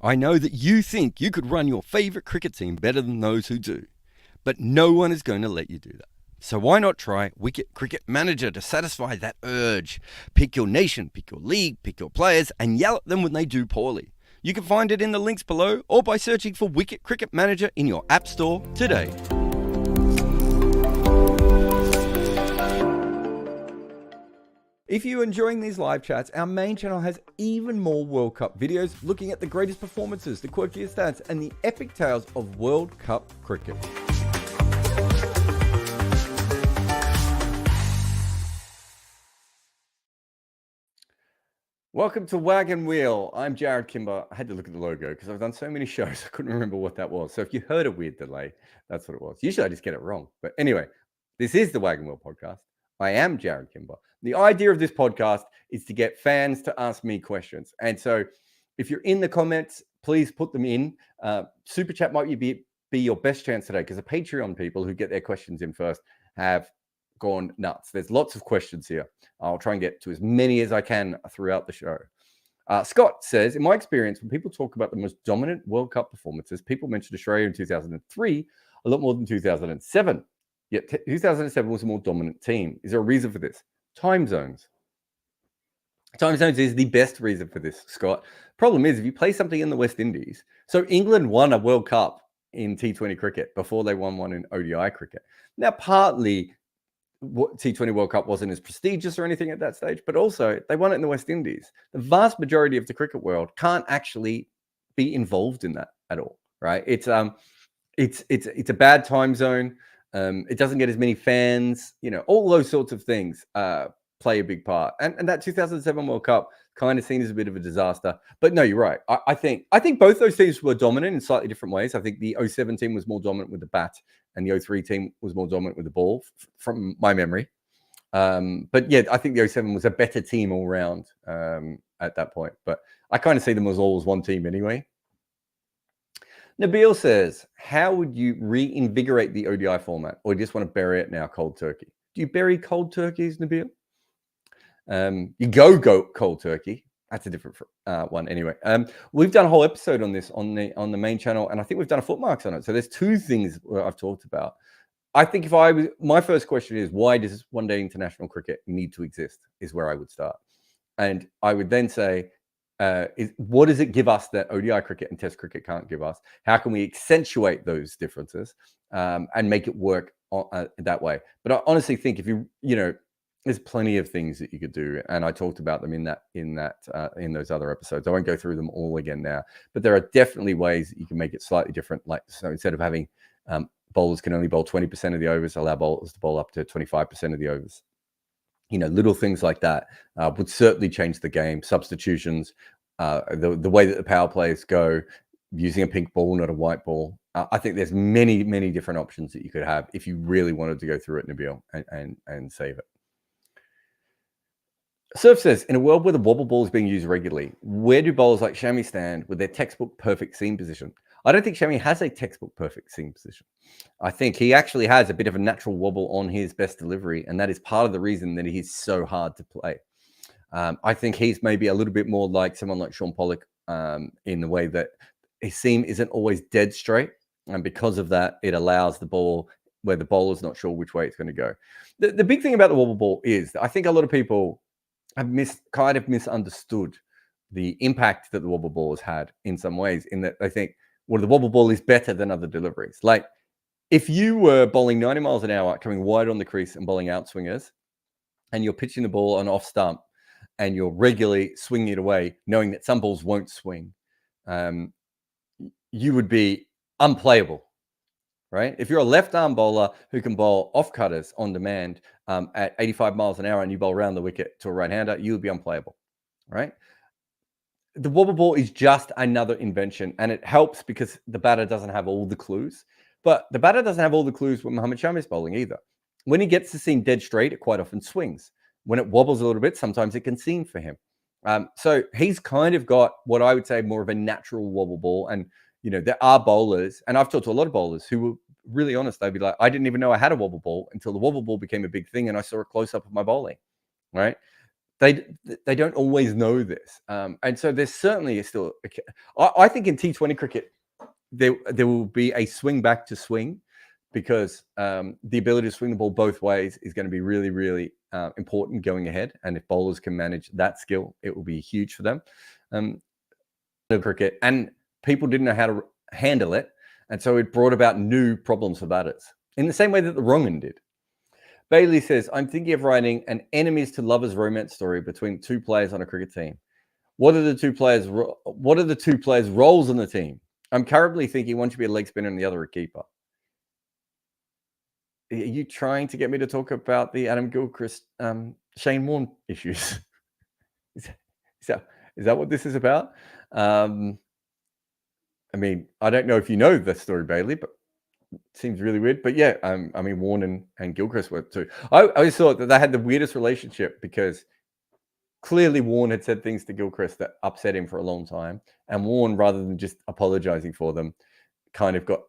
I know that you think you could run your favourite cricket team better than those who do, but no one is going to let you do that. So why not try Wicket Cricket Manager to satisfy that urge? Pick your nation, pick your league, pick your players, and yell at them when they do poorly. You can find it in the links below or by searching for Wicket Cricket Manager in your app store today. If you're enjoying these live chats, our main channel has even more World Cup videos looking at the greatest performances, the quirkiest stats, and the epic tales of World Cup cricket. Welcome to Wagon Wheel. I'm Jarrod Kimber. I had to look at the logo because I've done so many shows, I couldn't remember what that was. So if you heard a weird delay, that's what it was. Usually I just get it wrong. But anyway, this is the Wagon Wheel podcast. I am Jarrod Kimber. The idea of this podcast is to get fans to ask me questions. And so if you're in the comments, please put them in. Super Chat might be your best chance today because the Patreon people who get their questions in first have gone nuts. There's lots of questions here. I'll try and get to as many as I can throughout the show. Scott says, in my experience, when people talk about the most dominant World Cup performances, people mention Australia in 2003 a lot more than 2007. Yet 2007 was a more dominant team. Is there a reason for this? Time zones. Time zones is the best reason for this, Scott. Problem is, if you play something in the West Indies, so England won a World Cup in T20 cricket before they won one in ODI cricket. Now, partly T20 World Cup wasn't as prestigious or anything at that stage, but also they won it in the West Indies. The vast majority of the cricket world can't actually be involved in that at all, right? It's a bad time zone. It doesn't get as many fans, all those sorts of things play a big part. And that 2007 World Cup kind of seen as a bit of a disaster. But no, you're right. I think both those teams were dominant in slightly different ways. I think the 07 team was more dominant with the bat and the 03 team was more dominant with the ball from my memory. But yeah, I think the 07 was a better team all round at that point. But I kind of see them as always one team anyway. Nabil says, how would you reinvigorate the ODI format? Or do you just want to bury it now, cold turkey? Do you bury cold turkeys, Nabil? You go cold turkey. That's a different one anyway. We've done a whole episode on this on the main channel, and I think we've done a footmarks on it. So there's two things I've talked about. I think my first question is, why does one-day international cricket need to exist? Is where I would start. And I would then say, what does it give us that ODI cricket and Test cricket can't give us? How can we accentuate those differences and make it work that way? But I honestly think if there's plenty of things that you could do, and I talked about them in those other episodes. I won't go through them all again now, but there are definitely ways that you can make it slightly different. Like, so instead of having bowlers can only bowl 20% of the overs, allow bowlers to bowl up to 25% of the overs. Little things like that would certainly change the game. Substitutions, the way that the power plays go, using a pink ball, not a white ball. I think there's many, many different options that you could have if you really wanted to go through it, Nabil, and save it. Surf says, in a world where the wobble ball is being used regularly, where do bowlers like Shami stand with their textbook perfect seam position? I don't think Shami has a textbook perfect seam position. I think he actually has a bit of a natural wobble on his best delivery, and that is part of the reason that he's so hard to play. I think he's maybe a little bit more like someone like Sean Pollock in the way that his seam isn't always dead straight, and because of that, it allows the ball where the bowler's not sure which way it's going to go. The big thing about the wobble ball is that I think a lot of people have kind of misunderstood the impact that the wobble ball has had in some ways, in that they think, well, the wobble ball is better than other deliveries. Like, if you were bowling 90 miles an hour, coming wide on the crease and bowling outswingers, and you're pitching the ball on off stump, and you're regularly swinging it away, knowing that some balls won't swing, you would be unplayable, right? If you're a left-arm bowler who can bowl off-cutters on demand at 85 miles an hour and you bowl around the wicket to a right-hander, you would be unplayable, right? The wobble ball is just another invention, and it helps because the batter doesn't have all the clues. But the batter doesn't have all the clues when Mohammad Shami is bowling either. When he gets to seam dead straight, it quite often swings. When it wobbles a little bit, sometimes it can seam for him. So he's kind of got what I would say more of a natural wobble ball. And, there are bowlers, and I've talked to a lot of bowlers who were really honest. They'd be like, I didn't even know I had a wobble ball until the wobble ball became a big thing and I saw a close-up of my bowling, right? they don't always know this, and so there's certainly still. I think in T20 cricket there will be a swing back to swing, because the ability to swing the ball both ways is going to be really, really important going ahead. And if bowlers can manage that skill, it will be huge for them. Cricket, and people didn't know how to handle it, and so it brought about new problems for batters in the same way that the wrong-un did. Bailey says, I'm thinking of writing an enemies to lovers romance story between two players on a cricket team. What are the two players' roles in the team? I'm currently thinking one should be a leg spinner and the other a keeper. Are you trying to get me to talk about the Adam Gilchrist, Shane Warne issues? Is that what this is about? I mean, I don't know if you know the story, Bailey, but it seems really weird. But yeah, I mean, Warne and Gilchrist were too. I always thought that they had the weirdest relationship, because clearly Warne had said things to Gilchrist that upset him for a long time. And Warne, rather than just apologizing for them, kind of got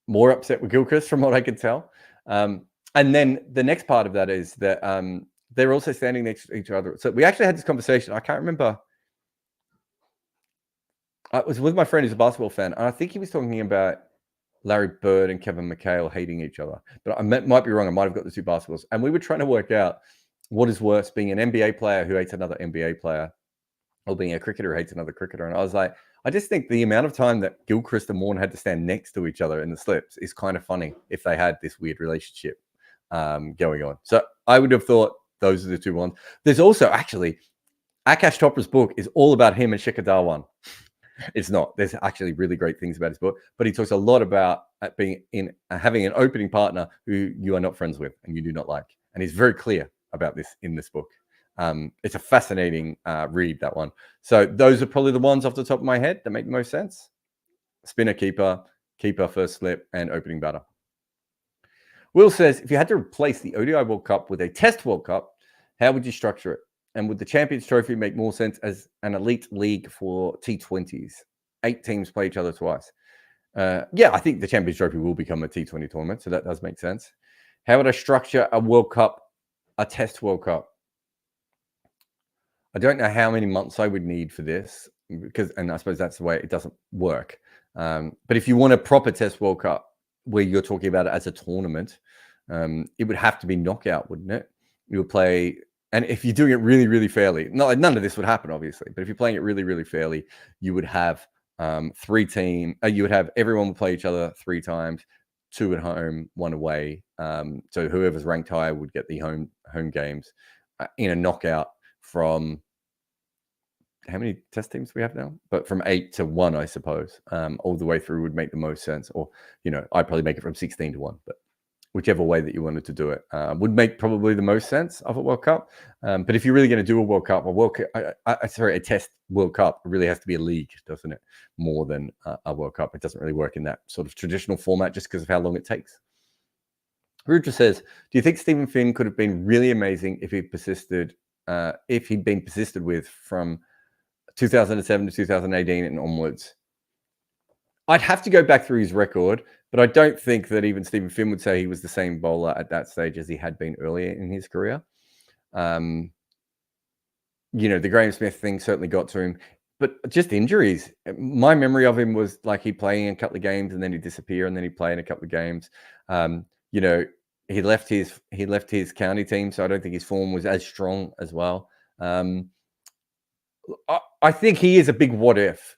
more upset with Gilchrist, from what I could tell. And then the next part of that is that they're also standing next to each other. So we actually had this conversation. I can't remember. I was with my friend who's a basketball fan, and I think he was talking about Larry Bird and Kevin McHale hating each other. But I might be wrong. I might have got the two basketballs. And we were trying to work out what is worse, being an NBA player who hates another NBA player, or being a cricketer who hates another cricketer. And I was like, I just think the amount of time that Gilchrist and Warne had to stand next to each other in the slips is kind of funny if they had this weird relationship going on. So I would have thought those are the two ones. There's also, actually, Akash Chopra's book is all about him and Shikhar Dhawan. It's not. There's actually really great things about his book, but he talks a lot about having an opening partner who you are not friends with and you do not like. And he's very clear about this in this book. It's a fascinating read, that one. So those are probably the ones off the top of my head that make the most sense. Spinner, keeper first slip, and opening batter. Will says, if you had to replace the ODI World Cup with a Test World Cup, how would you structure it? And would the Champions Trophy make more sense as an elite league for T20s? 8 teams play each other twice. Yeah, I think the Champions Trophy will become a T20 tournament, so that does make sense. How would I structure a World Cup, a Test World Cup? I don't know how many months I would need for this, and I suppose that's the way it doesn't work. But if you want a proper Test World Cup where you're talking about it as a tournament, it would have to be knockout, wouldn't it? You would play. And if you're doing it really, really fairly, none of this would happen, obviously. But if you're playing it really, really fairly, you would have 3 teams. You would have everyone would play each other 3 times, 2 at home, 1 away. So whoever's ranked higher would get the home games in a knockout from how many test teams we have now? But from 8 to 1, I suppose. All the way through would make the most sense. Or, I'd probably make it from 16 to 1. But whichever way that you wanted to do it would make probably the most sense of a World Cup. But if you're really going to do a World Cup, a Test World Cup, it really has to be a league, doesn't it? More than a World Cup. It doesn't really work in that sort of traditional format just because of how long it takes. Rudra says, do you think Stephen Finn could have been really amazing if he'd been persisted with from 2007 to 2018 and onwards? I'd have to go back through his record, but I don't think that even Stephen Finn would say he was the same bowler at that stage as he had been earlier in his career. The Graham Smith thing certainly got to him, but just injuries. My memory of him was like he'd play in a couple of games and then he'd disappear and then he'd play in a couple of games. He left his county team, so I don't think his form was as strong as well. I think he is a big what if,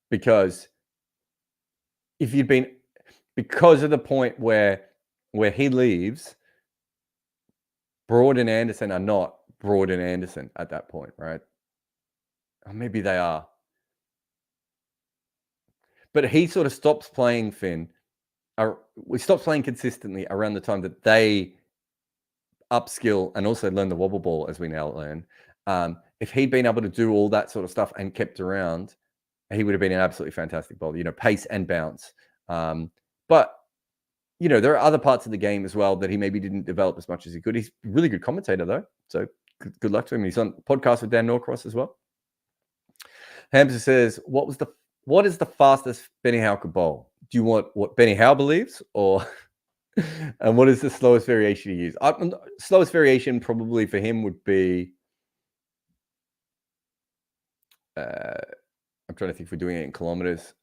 because because of the point where he leaves, Broad and Anderson are not Broad and Anderson at that point, right? Or maybe they are. But he sort of stops playing Finn. We stopped playing consistently around the time that they upskill and also learn the wobble ball, as we now learn. If he'd been able to do all that sort of stuff and kept around, he would have been an absolutely fantastic bowler, pace and bounce. But, there are other parts of the game as well that he maybe didn't develop as much as he could. He's a really good commentator, though. So good luck to him. He's on a podcast with Dan Norcross as well. Hamster says, what is the fastest Benny Howe could bowl? Do you want what Benny Howe believes, or and what is the slowest variation you use? Slowest variation probably for him would be I'm trying to think if we're doing it in kilometers.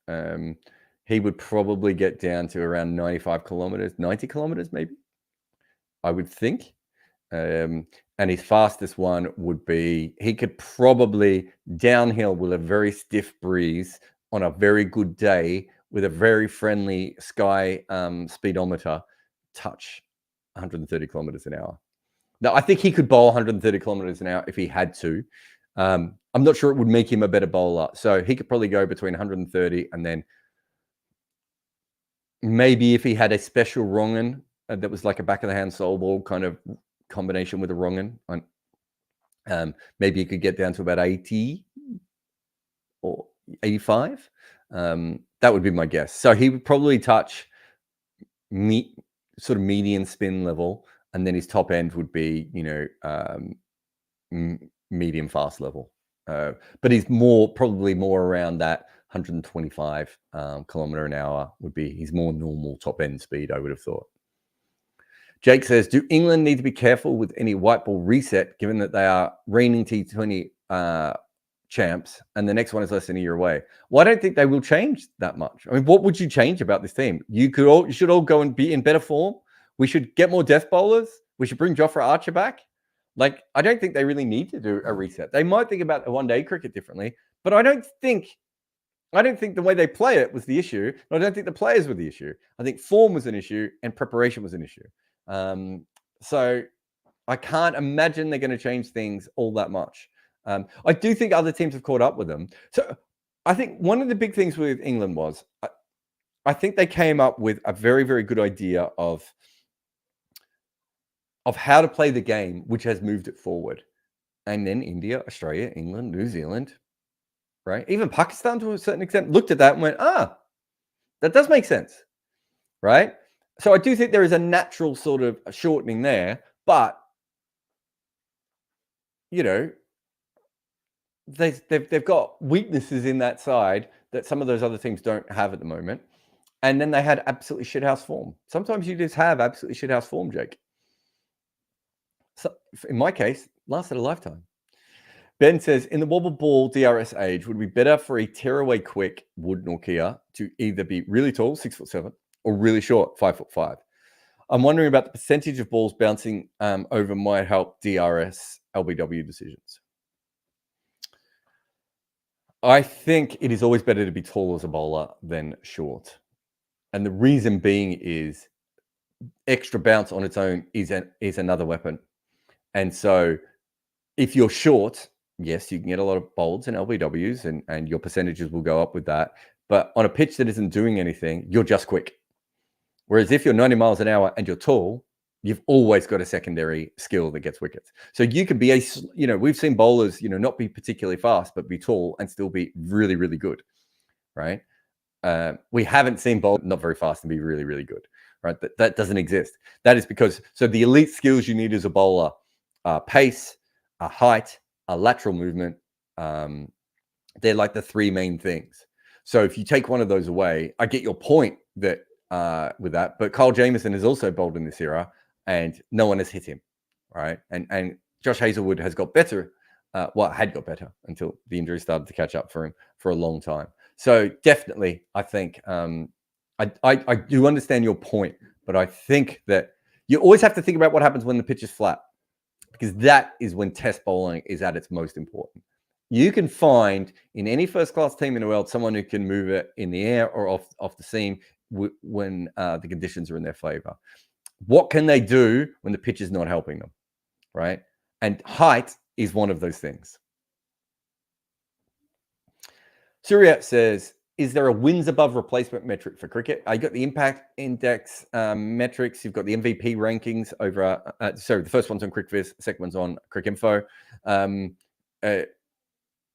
He would probably get down to around 95 kilometers, 90 kilometers maybe, I would think. And his fastest one would be, he could probably downhill with a very stiff breeze on a very good day with a very friendly sky speedometer touch 130 kilometers an hour. Now, I think he could bowl 130 kilometers an hour if he had to. I'm not sure it would make him a better bowler. So he could probably go between 130 and then maybe if he had a special wrong-un that was like a back of the hand soul ball kind of combination with a wrong-un, maybe he could get down to about 80 or 85. That would be my guess. So he would probably touch sort of median spin level, and then his top end would be, medium fast level. But he's probably more around that 125 kilometer an hour would be his more normal top end speed, I would have thought. Jake says, do England need to be careful with any white ball reset, given that they are reigning T20 champs and the next one is less than a year away? Well, I don't think they will change that much. I mean, what would you change about this team? You should all go and be in better form. We should get more death bowlers. We should bring Jofra Archer back. Like, I don't think they really need to do a reset. They might think about the one-day cricket differently, but I don't think the way they play it was the issue. I don't think the players were the issue. I think form was an issue and preparation was an issue. So I can't imagine they're going to change things all that much. I do think other teams have caught up with them. So I think one of the big things with England was I think they came up with a very, very good idea of how to play the game, which has moved it forward. And then India, Australia, England, New Zealand, right? Even Pakistan to a certain extent looked at that and went, that does make sense, right? So I do think there is a natural sort of shortening there, but, they've got weaknesses in that side that some of those other teams don't have at the moment. And then they had absolutely shithouse form. Sometimes you just have absolutely shithouse form, Jake. So in my case, lasted a lifetime. Ben says, in the wobble ball DRS age, would it be better for a tearaway quick wood Nokia to either be really tall, 6'7", or really short, 5'5"? I'm wondering about the percentage of balls bouncing over might help DRS LBW decisions. I think it is always better to be tall as a bowler than short. And the reason being is extra bounce on its own is another weapon. And so if you're short, yes, you can get a lot of bolds and LBWs and your percentages will go up with that. But on a pitch that isn't doing anything, you're just quick. Whereas if you're 90 miles an hour and you're tall, you've always got a secondary skill that gets wickets. So you can be we've seen bowlers, not be particularly fast, but be tall and still be really, really good, right? We haven't seen bowlers not very fast and be really, really good, right? That doesn't exist. That is because, so the elite skills you need as a bowler are pace, a height, a lateral movement. They're like the three main things. So if you take one of those away, I get your point that with that, but Kyle Jamieson is also bowled in this era and no one has hit him, right? And Josh Hazlewood has got better, had got better until the injury started to catch up for him for a long time. So definitely, I think I do understand your point, but I think that you always have to think about what happens when the pitch is flat, because that is when test bowling is at its most important. You can find in any first-class team in the world someone who can move it in the air or off the seam when the conditions are in their favor. What can they do when the pitch is not helping them, right? And height is one of those things. Surya says, is there a wins above replacement metric for cricket? I got the impact index metrics. You've got the MVP rankings over, the first one's on CricViz, the second one's on Cricinfo.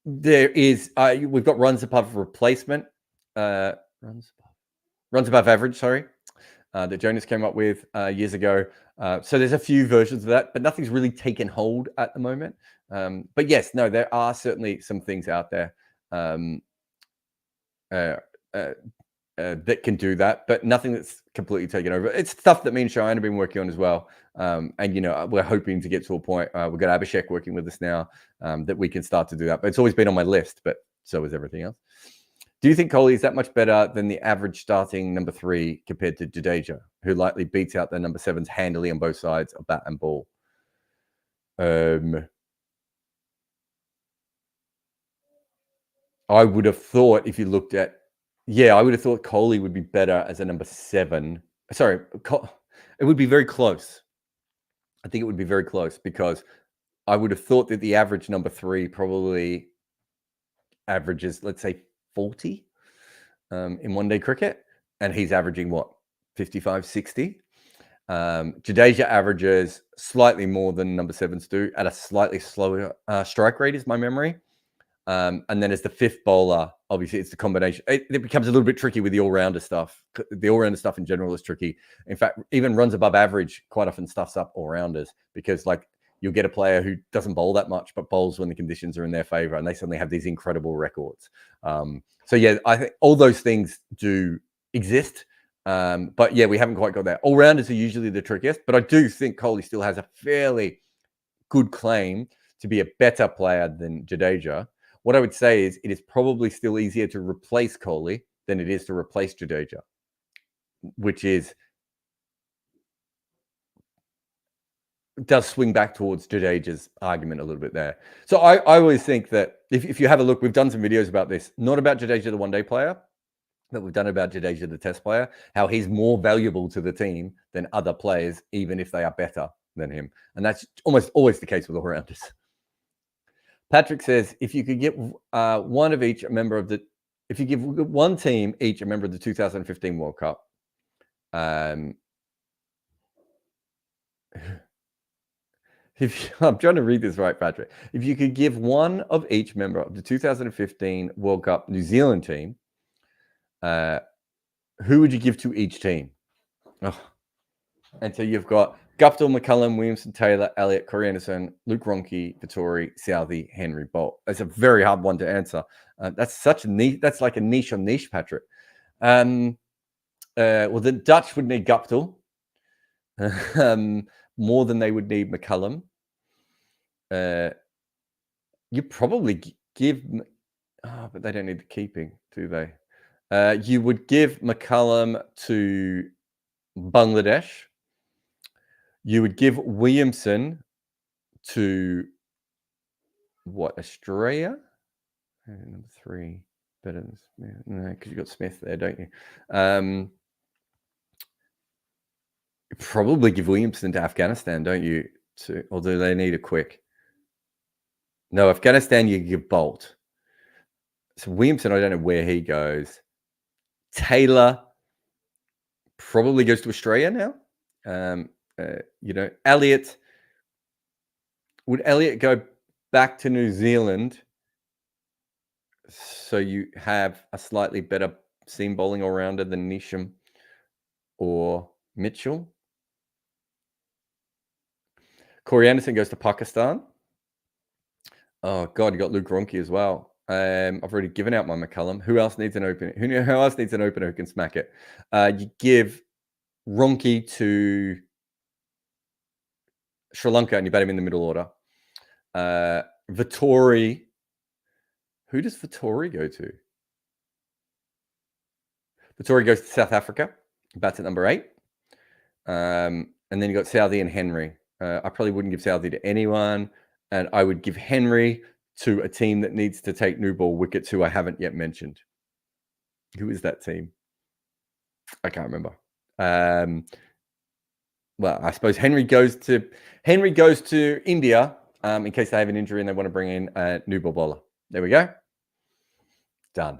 There is, we've got runs above replacement, runs above average, sorry, that Jonas came up with years ago. So there's a few versions of that, but nothing's really taken hold at the moment. But yes, no, there are certainly some things out there. that can do that, but nothing that's completely taken over. It's stuff that me and Cheyenne have been working on as well. And, we're hoping to get to a point. We've got Abhishek working with us now that we can start to do that. But it's always been on my list, but so is everything else. Do you think Kohli is that much better than the average starting number 3 compared to Jadeja, who likely beats out their number 7s handily on both sides of bat and ball? I would have thought if you looked at, I would have thought Kohli would be better as a number 7. Sorry, it would be very close. I think it would be very close because I would have thought that the average number 3 probably averages, let's say, 40 in one-day cricket, and he's averaging what, 55, 60. Jadeja averages slightly more than number 7s do at a slightly slower strike rate, is my memory. And then as the 5th bowler, obviously it's the combination. It becomes a little bit tricky with the all-rounder stuff. The all-rounder stuff in general is tricky. In fact, even runs above average quite often stuffs up all-rounders because, like, you'll get a player who doesn't bowl that much but bowls when the conditions are in their favor, and they suddenly have these incredible records. So yeah, I think all those things do exist. But yeah, we haven't quite got that. All-rounders are usually the trickiest, but I do think Kohli still has a fairly good claim to be a better player than Jadeja. What I would say is it is probably still easier to replace Kohli than it is to replace Jadeja, which does swing back towards Jadeja's argument a little bit there. So I always think that if you have a look, we've done some videos about this, not about Jadeja, the one-day player, but we've done about Jadeja, the test player, how he's more valuable to the team than other players, even if they are better than him. And that's almost always the case with all-rounders. Patrick says, if you could get one of each a member of the, if you give one team each a member of the 2015 World Cup, I'm trying to read this right, Patrick. If you could give one of each member of the 2015 World Cup New Zealand team, who would you give to each team? Oh. And so you've got Guptill, McCullum, Williamson, Taylor, Elliott, Corey Anderson, Luke Ronchi, Vittori, Southey, Henry, Bolt. That's a very hard one to answer. That's such a niche. That's like a niche on niche, Patrick. Well, the Dutch would need Guptill more than they would need McCullum. You probably give, but they don't need the keeping, do they? You would give McCullum to Bangladesh. You would give Williamson to what, Australia? Number 3, better than Smith. No, because you got Smith there, don't you? Probably give Williamson to Afghanistan, don't you? Or do they need a quick? No, Afghanistan, you give Bolt. So Williamson, I don't know where he goes. Taylor probably goes to Australia now. Elliott, would Elliott go back to New Zealand so you have a slightly better seam bowling all-rounder than Nisham or Mitchell? Corey Anderson goes to Pakistan. Oh, God, you got Luke Ronchi as well. I've already given out my McCullum. Who else needs an opener? Who else needs an opener who can smack it? You give Ronchi to Sri Lanka and you bat him in the middle order. Vittori. Who does Vittori go to? Vittori goes to South Africa. Bats at number 8. And then you got Southey and Henry. I probably wouldn't give Southey to anyone. And I would give Henry to a team that needs to take new ball wickets, who I haven't yet mentioned. Who is that team? I can't remember. Well, I suppose Henry goes to India in case they have an injury and they want to bring in a new ball bowler. There we go. Done.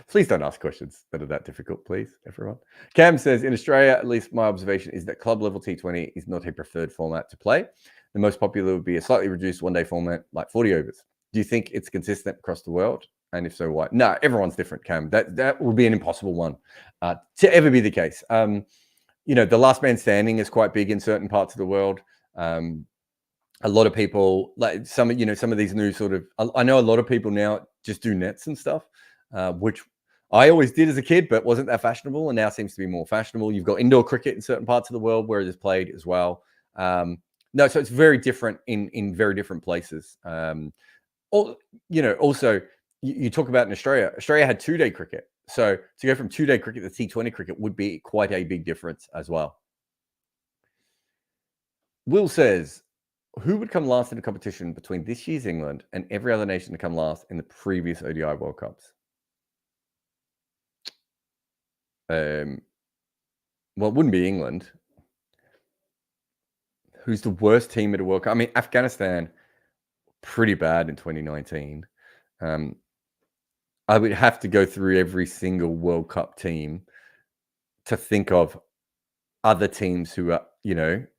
Please don't ask questions that are that difficult, please, everyone. Cam says, in Australia, at least my observation is that club level T20 is not a preferred format to play. The most popular would be a slightly reduced one-day format, like 40 overs. Do you think it's consistent across the world? And if so, why? No, everyone's different, Cam. That would be an impossible one to ever be the case. The last man standing is quite big in certain parts of the world. A lot of people, like some of these new sort of, I know a lot of people now just do nets and stuff, which I always did as a kid, but wasn't that fashionable, and now seems to be more fashionable. You've got indoor cricket in certain parts of the world where it is played as well. No, so it's very different in very different places. Also, you talk about in Australia. Australia had 2-day cricket, so to go from 2-day cricket to T20 cricket would be quite a big difference as well. Will says, who would come last in a competition between this year's England and every other nation to come last in the previous ODI World Cups? Well, it wouldn't be England. Who's the worst team at a World Cup? I mean, Afghanistan, pretty bad in 2019. I would have to go through every single World Cup team to think of other teams who are,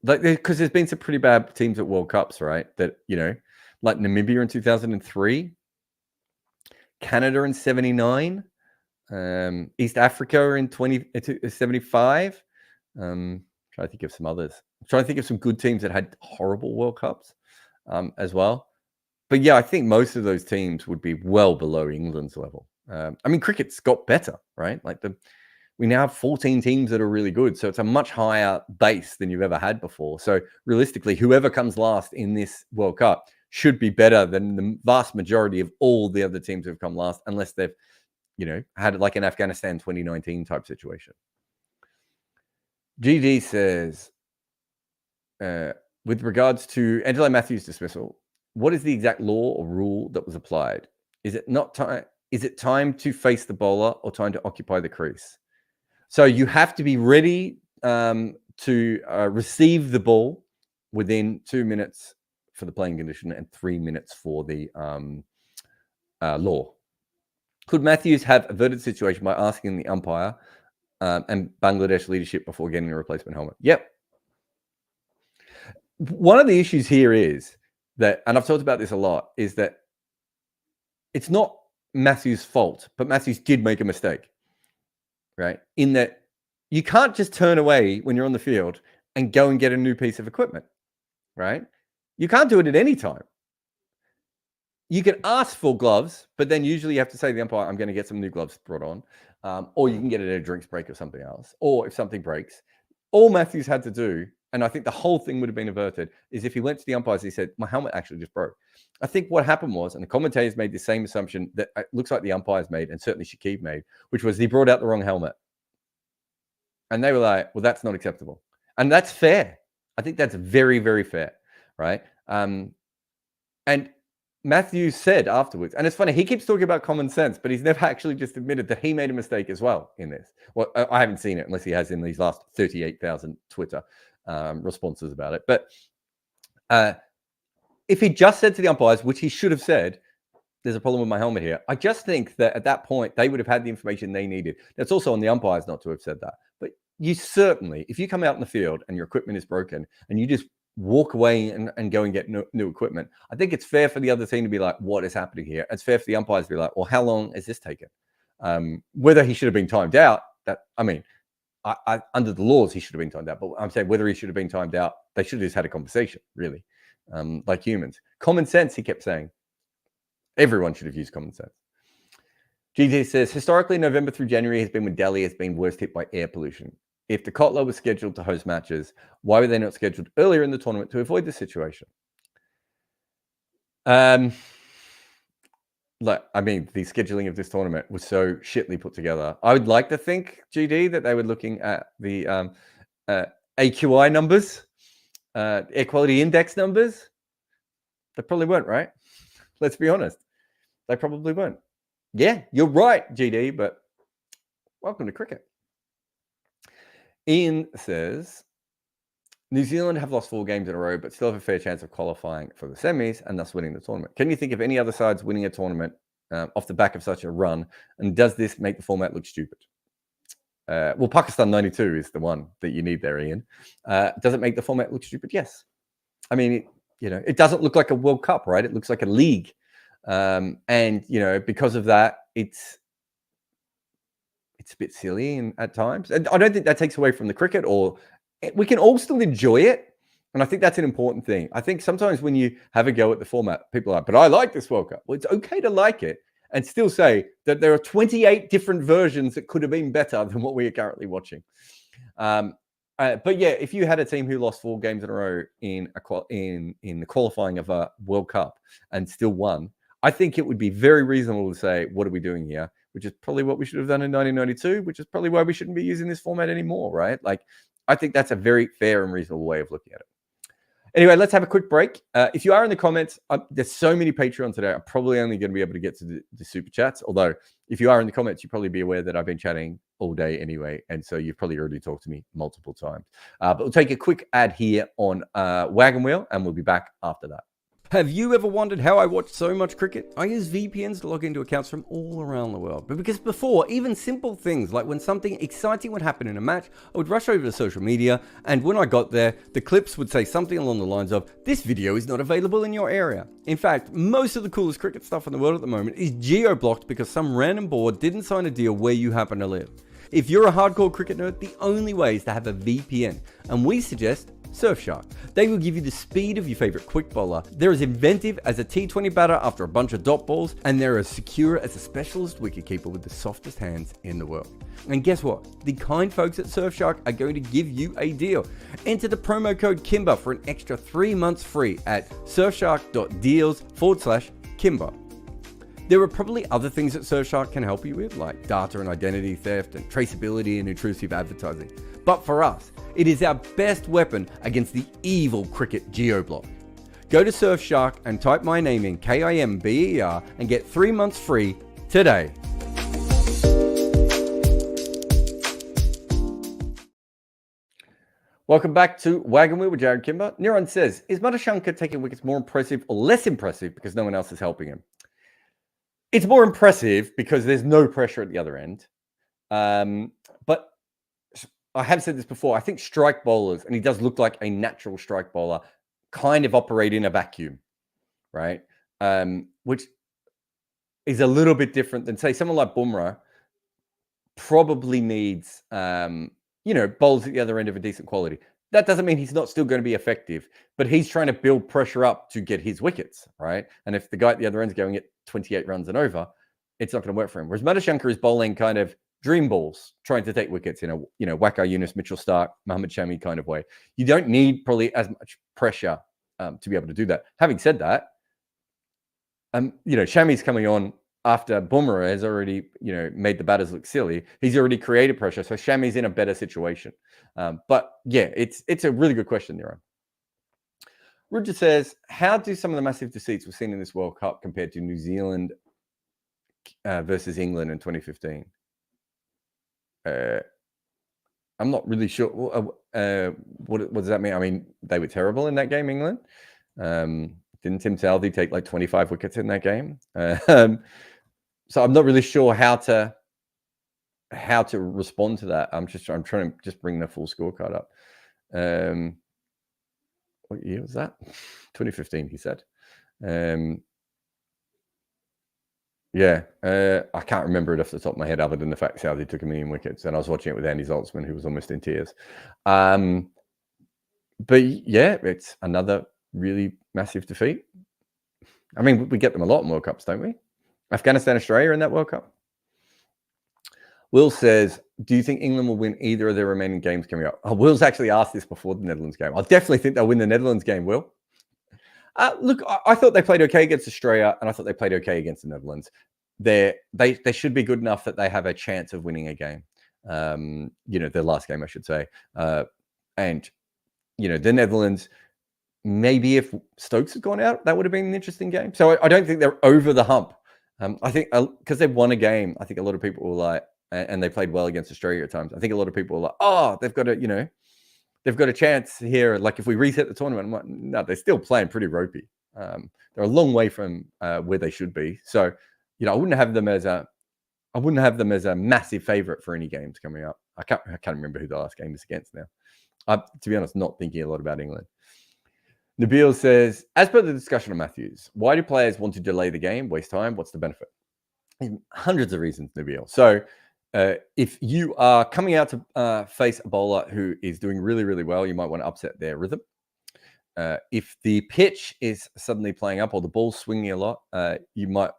like, because there's been some pretty bad teams at World Cups, right? That, like Namibia in 2003, Canada in 79, East Africa in 75. Trying to think of some others. I'm trying to think of some good teams that had horrible World Cups as well. But yeah, I think most of those teams would be well below England's level. I mean, cricket's got better, right? Like we now have 14 teams that are really good. So it's a much higher base than you've ever had before. So realistically, whoever comes last in this World Cup should be better than the vast majority of all the other teams who have come last, unless they've, had like an Afghanistan 2019 type situation. GD says, with regards to Angelo Mathews' dismissal, what is the exact law or rule that was applied? Is it time to face the bowler or time to occupy the crease? So you have to be ready to receive the ball within 2 minutes for the playing condition and 3 minutes for the law. Could Mathews have averted the situation by asking the umpire and Bangladesh leadership before getting a replacement helmet? Yep. One of the issues here is that, and I've talked about this a lot, is that it's not Mathews' fault, but Mathews did make a mistake, right? In that you can't just turn away when you're on the field and go and get a new piece of equipment, right? You can't do it at any time. You can ask for gloves, but then usually you have to say to the umpire, I'm going to get some new gloves brought on. Or you can get it at a drinks break or something else. Or if something breaks, all Mathews had to do, and I think the whole thing would have been averted, is if he went to the umpires, he said, my helmet actually just broke. I think what happened was, and the commentators made the same assumption that it looks like the umpires made, and certainly Shakib made, which was he brought out the wrong helmet. And they were like, well, that's not acceptable. And that's fair. I think that's very, very fair, right? And Mathews said afterwards, and it's funny, he keeps talking about common sense, but he's never actually just admitted that he made a mistake as well in this. Well, I haven't seen it unless he has in these last 38,000 Twitter responses about it. But if he just said to the umpires, which he should have said, there's a problem with my helmet here, I just think that at that point, they would have had the information they needed. That's also on the umpires not to have said that. But you certainly, if you come out in the field and your equipment is broken and you just walk away and go and get new equipment, I think it's fair for the other team to be like, what is happening here? It's fair for the umpires to be like, well, how long has this taken? Whether he should have been timed out, I under the laws, he should have been timed out. But I'm saying whether he should have been timed out, they should have just had a conversation, really, like humans. Common sense, he kept saying. Everyone should have used common sense. GT says, historically, November through January has been when Delhi has been worst hit by air pollution. If the Kotler was scheduled to host matches, why were they not scheduled earlier in the tournament to avoid this situation? The scheduling of this tournament was so shitly put together. I would like to think, GD, that they were looking at the AQI numbers, air quality index numbers. They probably weren't, right? Let's be honest. They probably weren't. Yeah, you're right, GD, but welcome to cricket. Ian says, New Zealand have lost 4 games in a row, but still have a fair chance of qualifying for the semis and thus winning the tournament. Can you think of any other sides winning a tournament off the back of such a run? And does this make the format look stupid? Well, Pakistan 92 is the one that you need there, Ian. Does it make the format look stupid? Yes. I mean, it doesn't look like a World Cup, right? It looks like a league. And, because of that, it's a bit silly at times. And I don't think that takes away from the cricket, or we can all still enjoy it. And I think that's an important thing. I think sometimes when you have a go at the format, people are like, but I like this World Cup. Well, it's okay to like it. and still say that there are 28 different versions that could have been better than what we are currently watching. But yeah, if you had a team who lost 4 games in a row in the qualifying of a World Cup and still won, I think it would be very reasonable to say, what are we doing here? Which is probably what we should have done in 1992, which is probably why we shouldn't be using this format anymore, right? Like, I think that's a very fair and reasonable way of looking at it. Anyway, let's have a quick break. If you are in the comments, there's so many Patreon today. I'm probably only going to be able to get to the super chats. Although, if you are in the comments, you'll probably be aware that I've been chatting all day anyway. And so you've probably already talked to me multiple times. But we'll take a quick ad here on Wagon Wheel, and we'll be back after that. Have you ever wondered how I watch so much cricket? I use VPNs to log into accounts from all around the world. But because before, even simple things like when something exciting would happen in a match, I would rush over to social media, and when I got there, the clips would say something along the lines of, "This video is not available in your area." In fact, most of the coolest cricket stuff in the world at the moment is geo-blocked because some random board didn't sign a deal where you happen to live. If you're a hardcore cricket nerd, the only way is to have a VPN, and we suggest Surfshark. They will give you the speed of your favorite quick bowler. They're as inventive as a T20 batter after a bunch of dot balls, and they're as secure as a specialist wicketkeeper with the softest hands in the world. And guess what? The kind folks at Surfshark are going to give you a deal. Enter the promo code Kimber for an extra 3 months free at surfshark.deals/Kimber. There are probably other things that Surfshark can help you with, like data and identity theft and traceability and intrusive advertising. But for us, it is our best weapon against the evil cricket geo-block. Go to Surfshark and type my name in, KIMBER, and get 3 months free today. Welcome back to Wagon Wheel with Jarrod Kimber. Niran says, is Madhushanka taking wickets more impressive or less impressive because no one else is helping him? It's more impressive because there's no pressure at the other end. But I have said this before, I think strike bowlers, and he does look like a natural strike bowler, kind of operate in a vacuum, right? Which is a little bit different than, say, someone like Bumrah probably needs, bowls at the other end of a decent quality. That doesn't mean he's not still going to be effective, but he's trying to build pressure up to get his wickets, right? And if the guy at the other end is going at 28 runs and over, it's not going to work for him. Whereas Madhushanka is bowling kind of dream balls, trying to take wickets in a, Waqar Younis, Mitchell Starc, Mohammad Shami kind of way. You don't need probably as much pressure to be able to do that. Having said that, Shami's coming on after Bumrah has already, made the batters look silly. He's already created pressure, so Shami's in a better situation. But yeah, it's a really good question, Niran. Roger says, how do some of the massive deceits we've seen in this World Cup compared to New Zealand versus England in 2015? I'm not really sure. What does that mean? I mean, they were terrible in that game, England. Didn't Tim Southey take like 25 wickets in that game? So I'm not really sure how to respond to that. I'm trying to just bring the full scorecard up. What year was that? 2015, he said. I can't remember it off the top of my head, other than the fact Southey took 1 million wickets, and I was watching it with Andy Zaltzman, who was almost in tears. But yeah, it's another really massive defeat. I mean, we get them a lot in World Cups, don't we? Afghanistan, Australia in that World Cup. Will says, do you think England will win either of their remaining games coming up? Will's actually asked this before the Netherlands game. I definitely think they'll win the Netherlands game, Will. Look, I thought they played okay against Australia, and I thought they played okay against the Netherlands. They should be good enough that they have a chance of winning a game. Their last game, I should say. And the Netherlands, maybe if Stokes had gone out, that would have been an interesting game. So I don't think they're over the hump. I think because they've won a game, I think a lot of people were like, and they played well against Australia at times. I think a lot of people were like, oh, they've got a chance here. Like if we reset the tournament, I'm like, no, they're still playing pretty ropey. They're a long way from where they should be. So, I wouldn't have them as a massive favorite for any games coming up. I can't remember who the last game is against now. I'm, to be honest, not thinking a lot about England. Nabil says, as per the discussion of Mathews, why do players want to delay the game, waste time? What's the benefit? Hundreds of reasons, Nabil. So if you are coming out to face a bowler who is doing really, really well, you might want to upset their rhythm. if the pitch is suddenly playing up or the ball's swinging a lot, you might,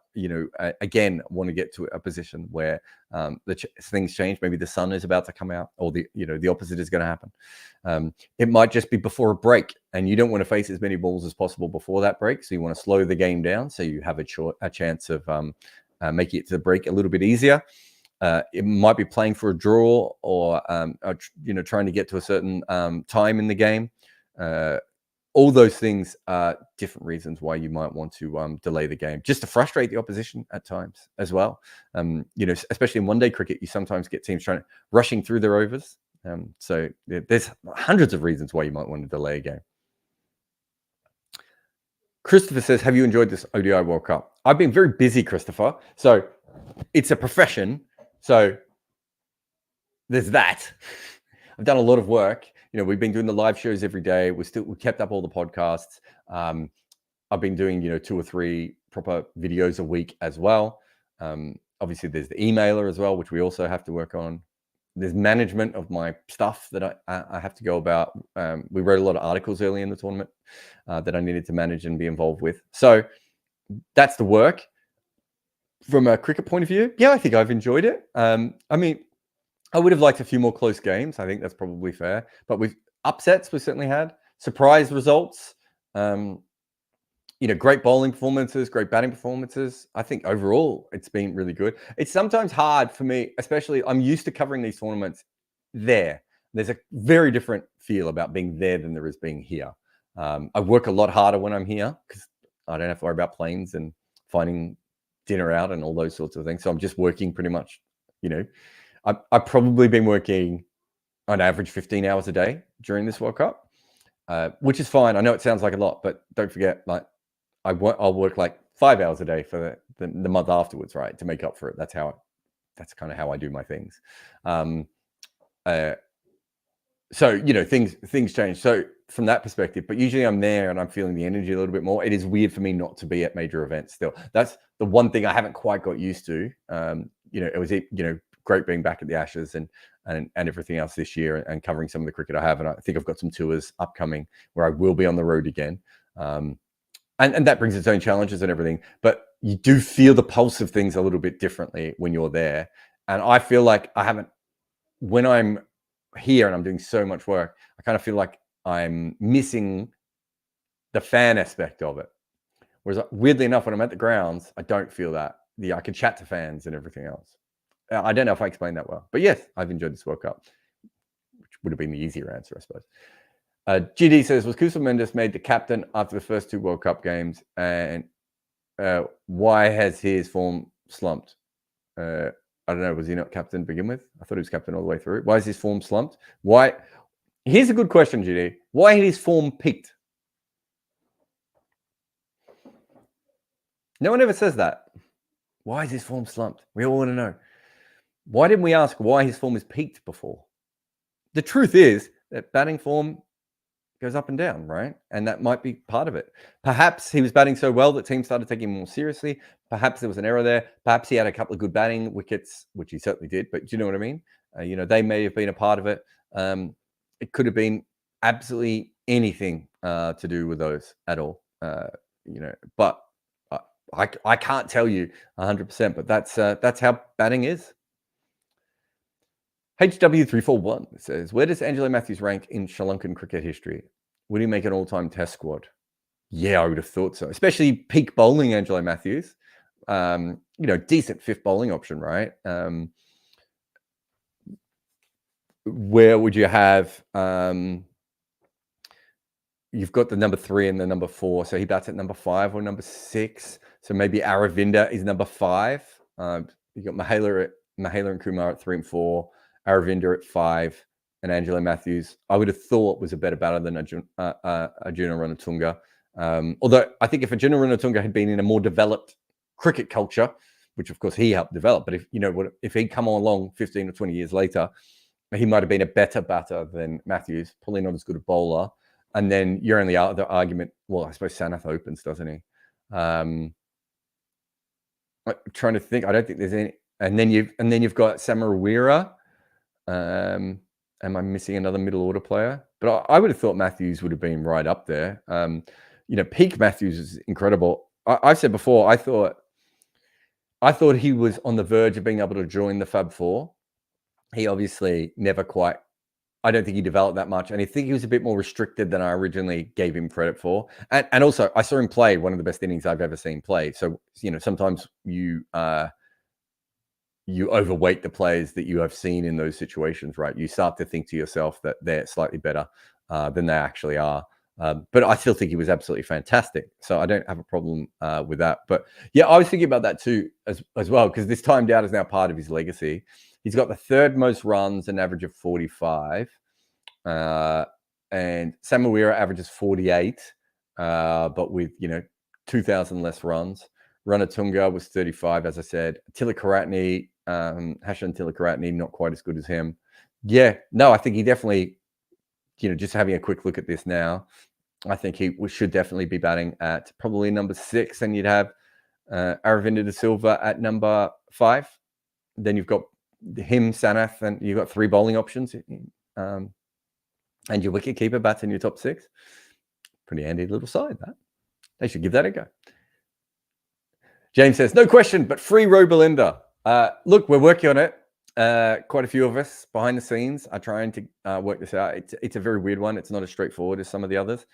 again, want to get to a position where things change. Maybe the sun is about to come out, or the opposite is going to happen. It might just be before a break, and you don't want to face as many balls as possible before that break. So you want to slow the game down so you have a chance of making it to the break a little bit easier. It might be playing for a draw, or trying to get to a certain time in the game. All those things are different reasons why you might want to delay the game, just to frustrate the opposition at times as well. Especially in one-day cricket, you sometimes get teams rushing through their overs. So there's hundreds of reasons why you might want to delay a game. Christopher says, have you enjoyed this ODI World Cup? I've been very busy, Christopher. So it's a profession. So there's that. I've done a lot of work. We've been doing the live shows every day. We kept up all the podcasts. I've been doing, 2 or 3 proper videos a week as well. Obviously, there's the emailer as well, which we also have to work on. There's management of my stuff that I have to go about. We wrote a lot of articles early in the tournament that I needed to manage and be involved with. So that's the work. From a cricket point of view, yeah, I think I've enjoyed it. I would have liked a few more close games. I think that's probably fair. But with upsets, we certainly had surprise results. Great bowling performances, great batting performances. I think overall, it's been really good. It's sometimes hard for me, especially I'm used to covering these tournaments there. There's a very different feel about being there than there is being here. I work a lot harder when I'm here because I don't have to worry about planes and finding dinner out and all those sorts of things. So I'm just working pretty much, I've probably been working on average 15 hours a day during this World Cup, which is fine. I know it sounds like a lot, but don't forget, I'll work like 5 hours a day for the month afterwards, right, to make up for it. That's kind of how I do my things. So things change. So from that perspective, but usually I'm there and I'm feeling the energy a little bit more. It is weird for me not to be at major events still. That's the one thing I haven't quite got used to. It was great being back at the Ashes and everything else this year and covering some of the cricket I have. And I think I've got some tours upcoming where I will be on the road again. And that brings its own challenges and everything. But you do feel the pulse of things a little bit differently when you're there. And I feel like when I'm here and I'm doing so much work, I kind of feel like I'm missing the fan aspect of it. Whereas weirdly enough, when I'm at the grounds, I don't feel that. I can chat to fans and everything else. I don't know if I explained that well, but yes, I've enjoyed this World Cup, which would have been the easier answer, I suppose. GD says, was Kusal Mendes made the captain after the first 2 World Cup games? And why has his form slumped? I don't know. Was he not captain to begin with? I thought he was captain all the way through. Why is his form slumped? Why? Here's a good question, GD. Why had his form peaked? No one ever says that. Why is his form slumped? We all want to know. Why didn't we ask why his form has peaked before? The truth is that batting form goes up and down, right? And that might be part of it. Perhaps he was batting so well that teams started taking him more seriously. Perhaps there was an error there. Perhaps he had a couple of good batting wickets, which he certainly did. But do you know what I mean? They may have been a part of it. It could have been absolutely anything to do with those at all. But I can't tell you 100%. But that's how batting is. HW341 says, where does Angelo Mathews rank in Sri Lankan cricket history? Would he make an all-time test squad? Yeah, I would have thought so. Especially peak bowling Angelo Mathews. Decent 5th bowling option, right? Where would you have... you've got the number 3 and the number 4. So he bats at number 5 or number 6. So maybe Aravinda is number 5. You got Mahela and Kumar at 3 and 4. Aravinda at 5 and Angelo Mathews, I would have thought was a better batter than Arjuna Ranatunga. Although I think if Arjuna Ranatunga had been in a more developed cricket culture, which of course he helped develop, but if he'd come along 15 or 20 years later, he might have been a better batter than Mathews, probably not as good a bowler. And then your only other argument, well, I suppose Sanath opens, doesn't he? I'm trying to think. I don't think there's any. And then you've got Samarawira. Am I missing another middle order player? But I would have thought Mathews would have been right up there. Peak Mathews is incredible. I've said before, I thought he was on the verge of being able to join the Fab Four. He obviously never quite. I don't think he developed that much, and I think he was a bit more restricted than I originally gave him credit for. And also, I saw him play one of the best innings I've ever seen play. So sometimes you overweight the players that you have seen in those situations, right? You start to think to yourself that they're slightly better than they actually are. But I still think he was absolutely fantastic. So I don't have a problem with that. But yeah, I was thinking about that too as well, because this timed out is now part of his legacy. He's got the third most runs, an average of 45. And Samawira averages 48, but with, 2,000 less runs. Ranatunga was 35, as I said. Tilakaratne, Hashan Tilakaratne, not quite as good as him. Yeah, no, I think he definitely, just having a quick look at this now, I think he should definitely be batting at probably number 6, and you'd have Aravinda De Silva at number 5. Then you've got him, Sanath, and you've got 3 bowling options. And your wicketkeeper bats in your top 6. Pretty handy little side, that. They should give that a go. James says, no question, but free Robelinda. Look, we're working on it. Quite a few of us behind the scenes are trying to work this out. It's a very weird one. It's not as straightforward as some of the others.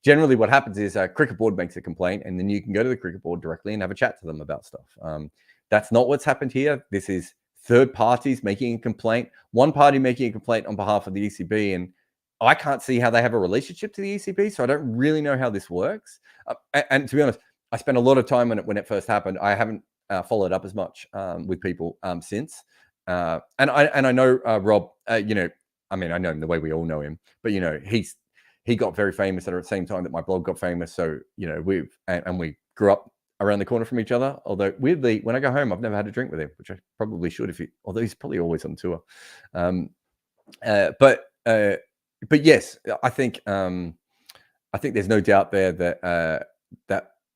Generally, what happens is a cricket board makes a complaint, and then you can go to the cricket board directly and have a chat to them about stuff. That's not what's happened here. This is third parties making a complaint, one party making a complaint on behalf of the ECB, and I can't see how they have a relationship to the ECB, so I don't really know how this works. And to be honest, I spent a lot of time when it first happened. I haven't followed up as much with people since. And I know Rob. I know him the way we all know him, but he got very famous at the same time that my blog got famous. So we grew up around the corner from each other. Although weirdly, when I go home, I've never had a drink with him, which I probably should although he's probably always on tour. But yes, I think there's no doubt there that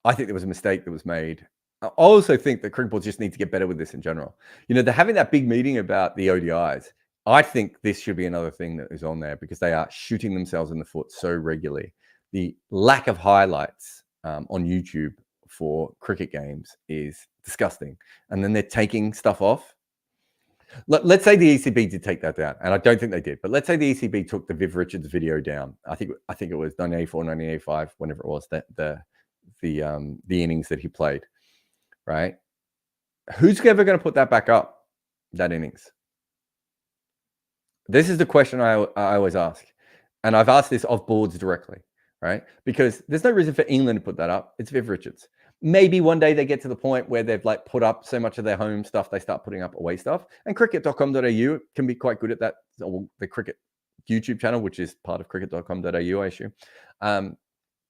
I think there was a mistake that was made. I also think that cricket boards just need to get better with this in general. They're having that big meeting about the ODIs. I think this should be another thing that is on there, because they are shooting themselves in the foot so regularly. The lack of highlights on YouTube for cricket games is disgusting. And then they're taking stuff off. Let's say the ECB did take that down, and I don't think they did, but let's say the ECB took the Viv Richards video down. I think it was 1984, 1985, whenever it was, that the innings that he played, right? Who's ever going to put that back up, that innings? This is the question I always ask, and I've asked this off boards directly, right? Because there's no reason for England to put that up. It's Viv Richards. Maybe one day they get to the point where they've put up so much of their home stuff, they start putting up away stuff. And cricket.com.au can be quite good at that. The cricket YouTube channel, which is part of cricket.com.au, I assume.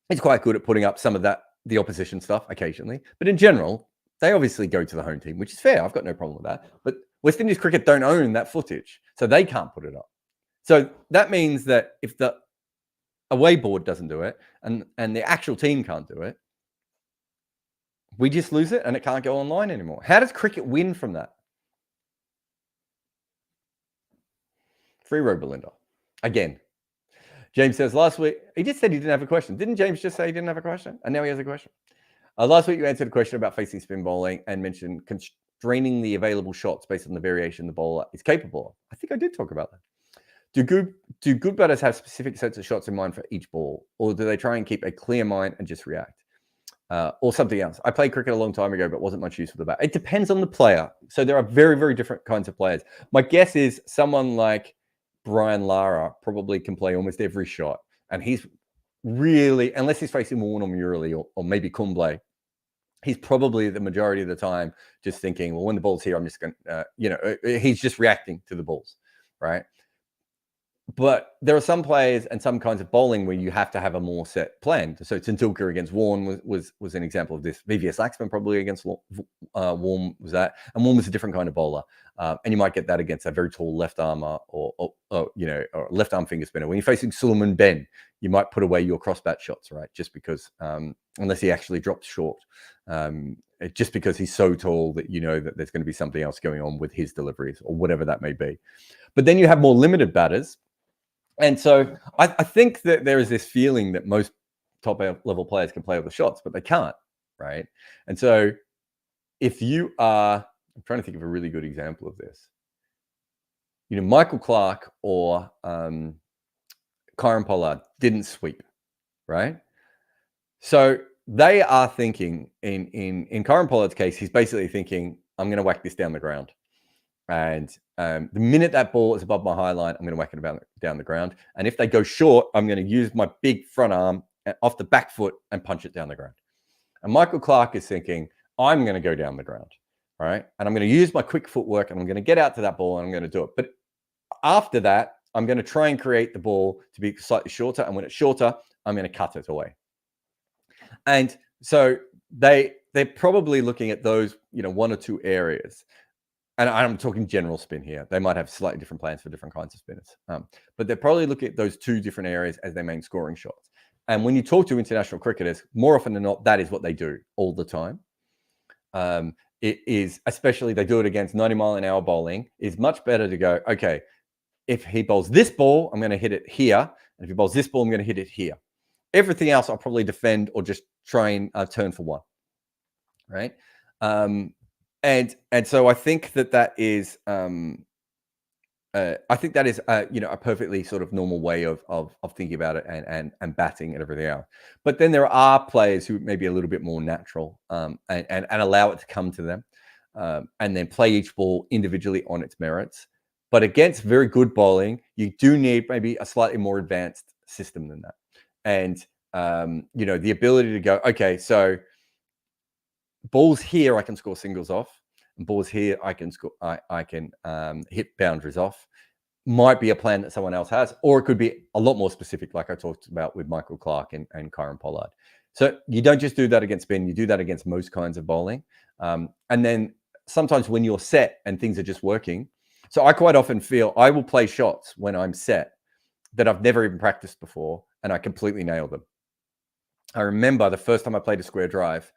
It's quite good at putting up some of the opposition stuff occasionally. But in general, they obviously go to the home team, which is fair. I've got no problem with that. But West Indies cricket don't own that footage, so they can't put it up. So that means that if the away board doesn't do it and the actual team can't do it, we just lose it and it can't go online anymore. How does cricket win from that? Free Robelinda. Again. James says, last week, he just said he didn't have a question. Didn't James just say he didn't have a question? And now he has a question. Last week, you answered a question about facing spin bowling and mentioned constraining the available shots based on the variation the bowler is capable of. I think I did talk about that. Do good batters have specific sets of shots in mind for each ball, or do they try and keep a clear mind and just react? Or something else. I played cricket a long time ago, but wasn't much use for the bat. It depends on the player. So there are very, very different kinds of players. My guess is someone like Brian Lara probably can play almost every shot. And he's really, unless he's facing Warne or Murali or maybe Kumble, he's probably the majority of the time just thinking, well, when the ball's here, I'm just going to, he's just reacting to the balls, right? But there are some players and some kinds of bowling where you have to have a more set plan. So Tendulkar against Warne was an example of this. VVS Laxman probably against Warne was that. And Warne was a different kind of bowler. And you might get that against a very tall left armer or left arm finger spinner. When you're facing Suleiman Ben, you might put away your cross bat shots, right? Just because, unless he actually drops short, just because he's so tall that you know that there's going to be something else going on with his deliveries or whatever that may be. But then you have more limited batters. And so I think that there is this feeling that most top level players can play all the shots, but they can't, right? And so if you are, I'm trying to think of a really good example of this. You know, Michael Clark or Kyron Pollard didn't sweep, right? So they are thinking in Kyron Pollard's case, he's basically thinking, I'm going to whack this down the ground. And the minute that ball is above my high line, I'm going to whack it down the ground. And if they go short, I'm going to use my big front arm off the back foot and punch it down the ground. And Michael Clark is thinking, I'm going to go down the ground, right? And I'm going to use my quick footwork and I'm going to get out to that ball and I'm going to do it. But after that, I'm going to try and create the ball to be slightly shorter. And when it's shorter, I'm going to cut it away. And so they're probably looking at those, you know, one or two areas. And I'm talking general spin here. They might have slightly different plans for different kinds of spinners. But they're probably looking at those two different areas as their main scoring shots. And when you talk to international cricketers, more often than not, that is what they do all the time. It is, especially they do it against 90-mile-an-hour bowling, is much better to go, okay, if he bowls this ball, I'm going to hit it here. And if he bowls this ball, I'm going to hit it here. Everything else, I'll probably defend or just try and turn for one, right? And so I think that is you know, a perfectly sort of normal way of thinking about it and batting and everything else. But then there are players who may be a little bit more natural and allow it to come to them and then play each ball individually on its merits. But against very good bowling, you do need maybe a slightly more advanced system than that. And you know, the ability to go, okay, so balls here I can score singles off, and balls here I can score. I can hit boundaries off. Might be a plan that someone else has, or it could be a lot more specific, like I talked about with Michael Clark and Kyron Pollard. So you don't just do that against spin; you do that against most kinds of bowling. And then sometimes when you're set and things are just working. So I quite often feel I will play shots when I'm set that I've never even practiced before, and I completely nail them. I remember the first time I played a square drive,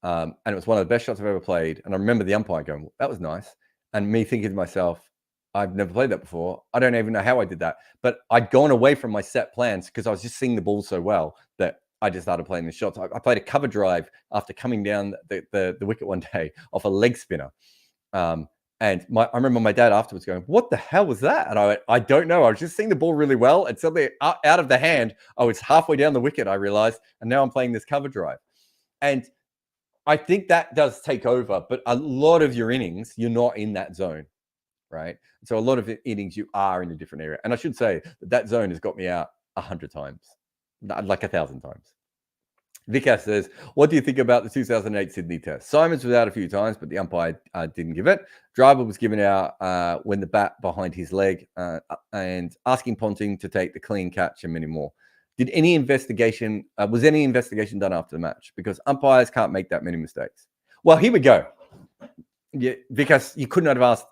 and it was one of the best shots I've ever played. And I remember the umpire going, well, that was nice. And me thinking to myself, I've never played that before. I don't even know how I did that. But I'd gone away from my set plans because I was just seeing the ball so well that I just started playing the shots. I played a cover drive after coming down the wicket one day off a leg spinner. And I remember my dad afterwards going, what the hell was that? And I went, I don't know. I was just seeing the ball really well. And suddenly out of the hand, I was halfway down the wicket, I realized. And now I'm playing this cover drive. And I think that does take over. But a lot of your innings, you're not in that zone, right? So a lot of innings, you are in a different area. And I should say that zone has got me out 100 times, like 1,000 times. Vikas says, what do you think about the 2008 Sydney Test? Simons was out a few times, but the umpire didn't give it. Driver was given out when the bat behind his leg and asking Ponting to take the clean catch and many more. Did any investigation, was any investigation done after the match? Because umpires can't make that many mistakes. Well, here we go. Yeah, because you couldn't have asked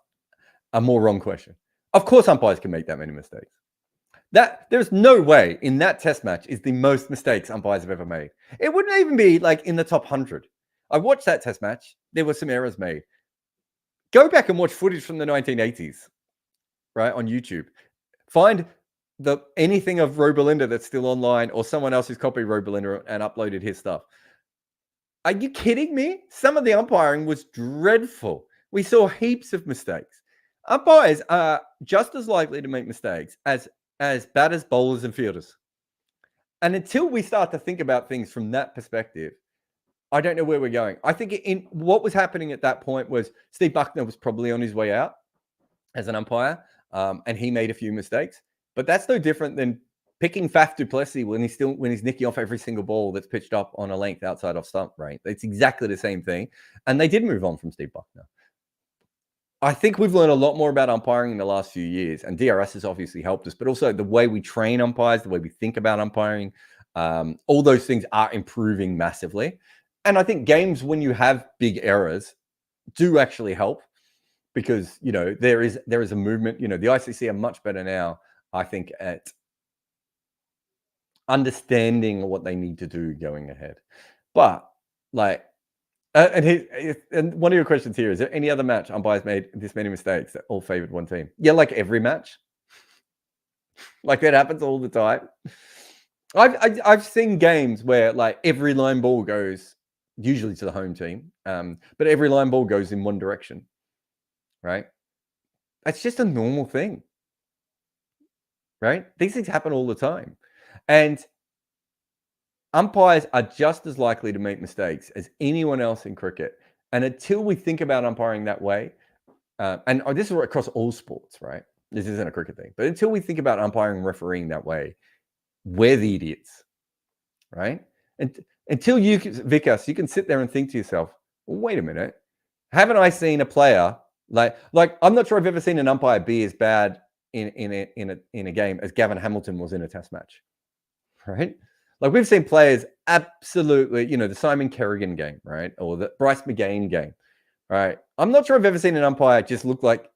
a more wrong question. Of course, umpires can make that many mistakes. There's no way in that test match is the most mistakes umpires have ever made. It wouldn't even be like in the top 100. I watched that test match. There were some errors made. Go back and watch footage from the 1980s, right, on YouTube. Find anything of Ro Belinda that's still online or someone else who's copied Ro Belinda and uploaded his stuff. Are you kidding me? Some of the umpiring was dreadful. We saw heaps of mistakes. Umpires are just as likely to make mistakes as batters, bowlers, and fielders. And until we start to think about things from that perspective, I don't know where we're going. I think what was happening at that point was Steve Buckner was probably on his way out as an umpire, and he made a few mistakes. But that's no different than picking Faf du Plessis when he's nicking off every single ball that's pitched up on a length outside off stump, right? It's exactly the same thing. And they did move on from Steve Buckner. I think we've learned a lot more about umpiring in the last few years, and DRS has obviously helped us, but also the way we train umpires, the way we think about umpiring, all those things are improving massively. And I think games, when you have big errors, do actually help because, you know, there is a movement. You know, the ICC are much better now, I think, at understanding what they need to do going ahead. But like, and one of your questions here, is there any other match umpires made this many mistakes that all favored one team? Yeah, like every match. Like that happens all the time. I've seen games where like every line ball goes usually to the home team, but every line ball goes in one direction, right? That's just a normal thing, right? These things happen all the time, and umpires are just as likely to make mistakes as anyone else in cricket. And until we think about umpiring that way, and this is across all sports, right? This isn't a cricket thing, but until we think about umpiring and refereeing that way, we're the idiots, right? And until you, Vikas, you can sit there and think to yourself, well, wait a minute, haven't I seen a player like I'm not sure I've ever seen an umpire be as bad in a game as Gavin Hamilton was in a test match, right? Like we've seen players absolutely, the Simon Kerrigan game, right? Or the Bryce McGain game, right? I'm not sure I've ever seen an umpire just look like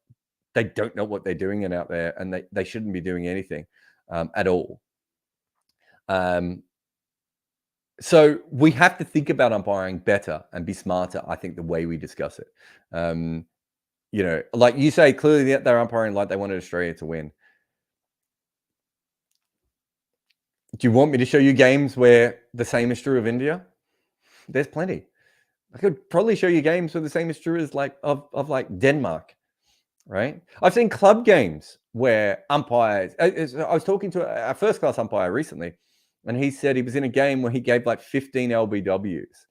they don't know what they're doing and out there, and they shouldn't be doing anything at all. So we have to think about umpiring better and be smarter, I think, the way we discuss it. Like you say, clearly they're umpiring like they wanted Australia to win. Do you want me to show you games where the same is true of India? There's plenty. I could probably show you games where the same is true as of Denmark, right? I've seen club games where umpires. I was talking to a first-class umpire recently, and he said he was in a game where he gave like 15 LBWs,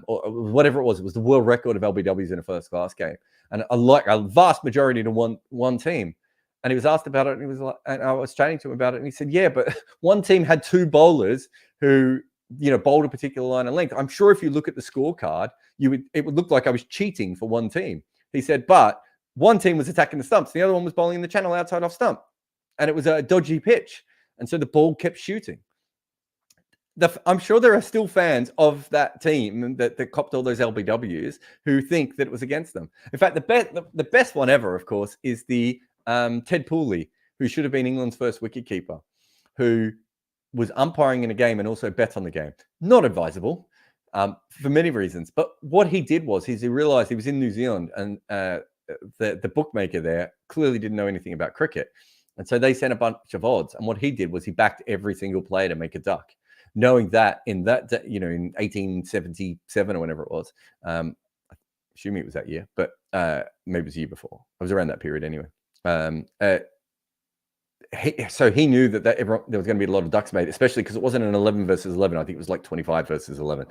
or whatever it was. It was the world record of LBWs in a first-class game, and a vast majority to one team. And he was asked about it, and he was like, and I was chatting to him about it, and he said, "Yeah, but one team had two bowlers who, bowled a particular line of length. I'm sure if you look at the scorecard, it would look like I was cheating for one team." He said, "But one team was attacking the stumps, the other one was bowling in the channel outside off stump, and it was a dodgy pitch, and so the ball kept shooting." I'm sure there are still fans of that team that copped all those LBWs who think that it was against them. In fact, the best one ever, of course, is the Ted Pooley, who should have been England's first wicketkeeper, who was umpiring in a game and also bet on the game. Not advisable for many reasons. But what he did was he realized he was in New Zealand, and the bookmaker there clearly didn't know anything about cricket. And so they sent a bunch of odds. And what he did was he backed every single player to make a duck, knowing that in 1877 or whenever it was, assuming it was that year, but maybe it was the year before. I was around that period anyway. So he knew that there was going to be a lot of ducks made, especially because it wasn't an 11 versus 11. I think it was like 25 versus 11.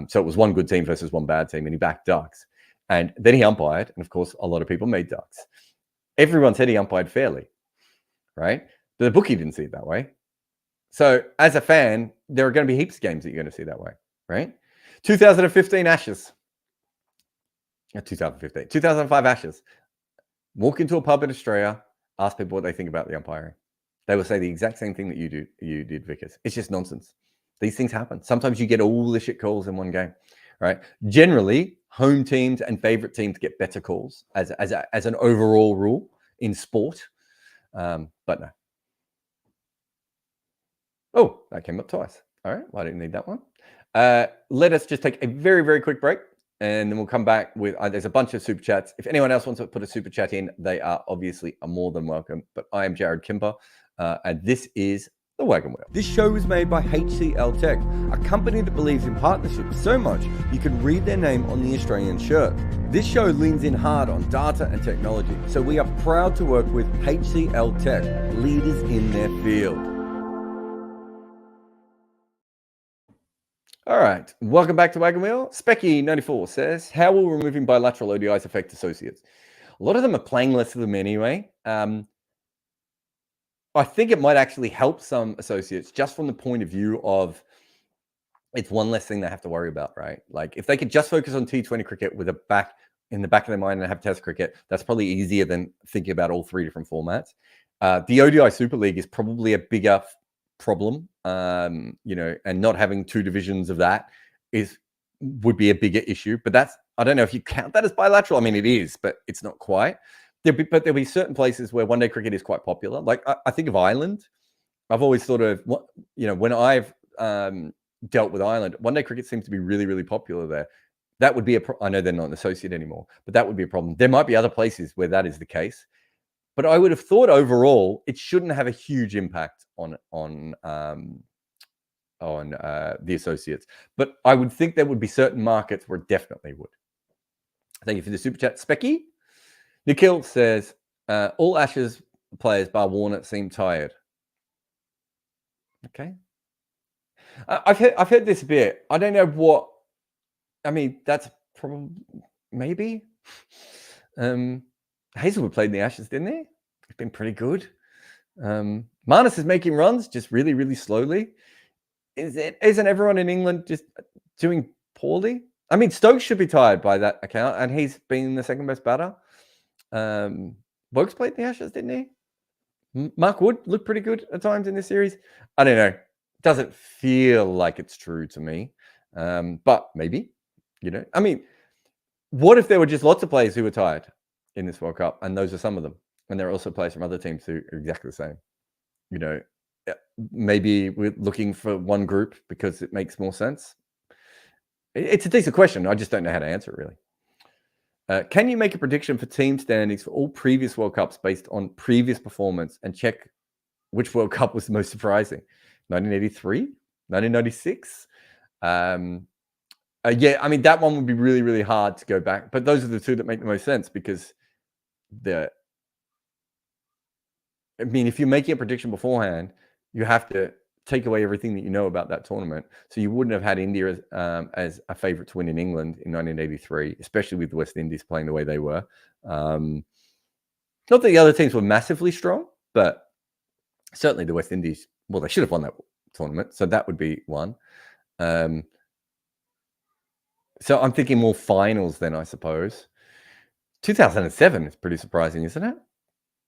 So it was one good team versus one bad team, and he backed ducks. And then he umpired, and of course, a lot of people made ducks. Everyone said he umpired fairly, right? But the bookie didn't see it that way. So as a fan, there are going to be heaps of games that you're going to see that way, right? 2015 Ashes. 2005 Ashes. Walk into a pub in Australia, ask people what they think about the umpiring. They will say the exact same thing that you did, Vickers. It's just nonsense. These things happen. Sometimes you get all the shit calls in one game, right? Generally, home teams and favorite teams get better calls as an overall rule in sport, but no. Oh, that came up twice. All right, well, I didn't need that one. Let us just take a very, very quick break, and then we'll come back with, there's a bunch of super chats. If anyone else wants to put a super chat in, they are obviously more than welcome. But I am Jarrod Kimber, and this is The Wagon Wheel. This show is made by HCL Tech, a company that believes in partnership so much you can read their name on the Australian shirt. This show leans in hard on data and technology, so we are proud to work with HCL Tech, leaders in their field. All right, welcome back to Wagon Wheel. Specky94 says, how will removing bilateral ODIs affect associates? A lot of them are playing less of them anyway. I think it might actually help some associates just from the point of view of it's one less thing they have to worry about, right? Like if they could just focus on T20 cricket with in the back of their mind and have Test cricket, that's probably easier than thinking about all three different formats. The ODI Super League is probably a bigger problem, and not having two divisions of that would be a bigger issue. But I don't know if you count that as bilateral. I mean, it is, but it's not quite. There'll be certain places where one-day cricket is quite popular. Like I think of Ireland. I've always thought of when I've dealt with Ireland, one-day cricket seems to be really, really popular there. That would be I know they're not an associate anymore, but that would be a problem. There might be other places where that is the case. But I would have thought overall it shouldn't have a huge impact on the associates. But I would think there would be certain markets where it definitely would. Thank you for the super chat, Specky. Nikhil says, all Ashes players bar Warner seem tired. Okay. I've heard this a bit. I don't know what. I mean, that's probably maybe. Hazelwood played in the Ashes, didn't he? It's been pretty good. Marnus is making runs just really, really slowly. Isn't everyone in England just doing poorly? I mean, Stokes should be tired by that account, and he's been the second best batter. Boakes played in the Ashes, didn't he? Mark Wood looked pretty good at times in this series. I don't know. Doesn't feel like it's true to me. But maybe, I mean, what if there were just lots of players who were tired in this World Cup, and those are some of them, and there are also players from other teams who are exactly the same? Maybe we're looking for one group because it makes more sense. It's a decent question. I just don't know how to answer it, really. Can you make a prediction for team standings for all previous World Cups based on previous performance and check which World Cup was the most surprising? 1983? 1996? Yeah, I mean, that one would be really, really hard to go back. But those are the two that make the most sense because if you're making a prediction beforehand, you have to take away everything that you know about that tournament. So you wouldn't have had India as a favorite to win in England in 1983, especially with the West Indies playing the way they were. Not that the other teams were massively strong, but certainly the West Indies, well, they should have won that tournament. So that would be one. So I'm thinking more finals then, I suppose. 2007 is pretty surprising, isn't it?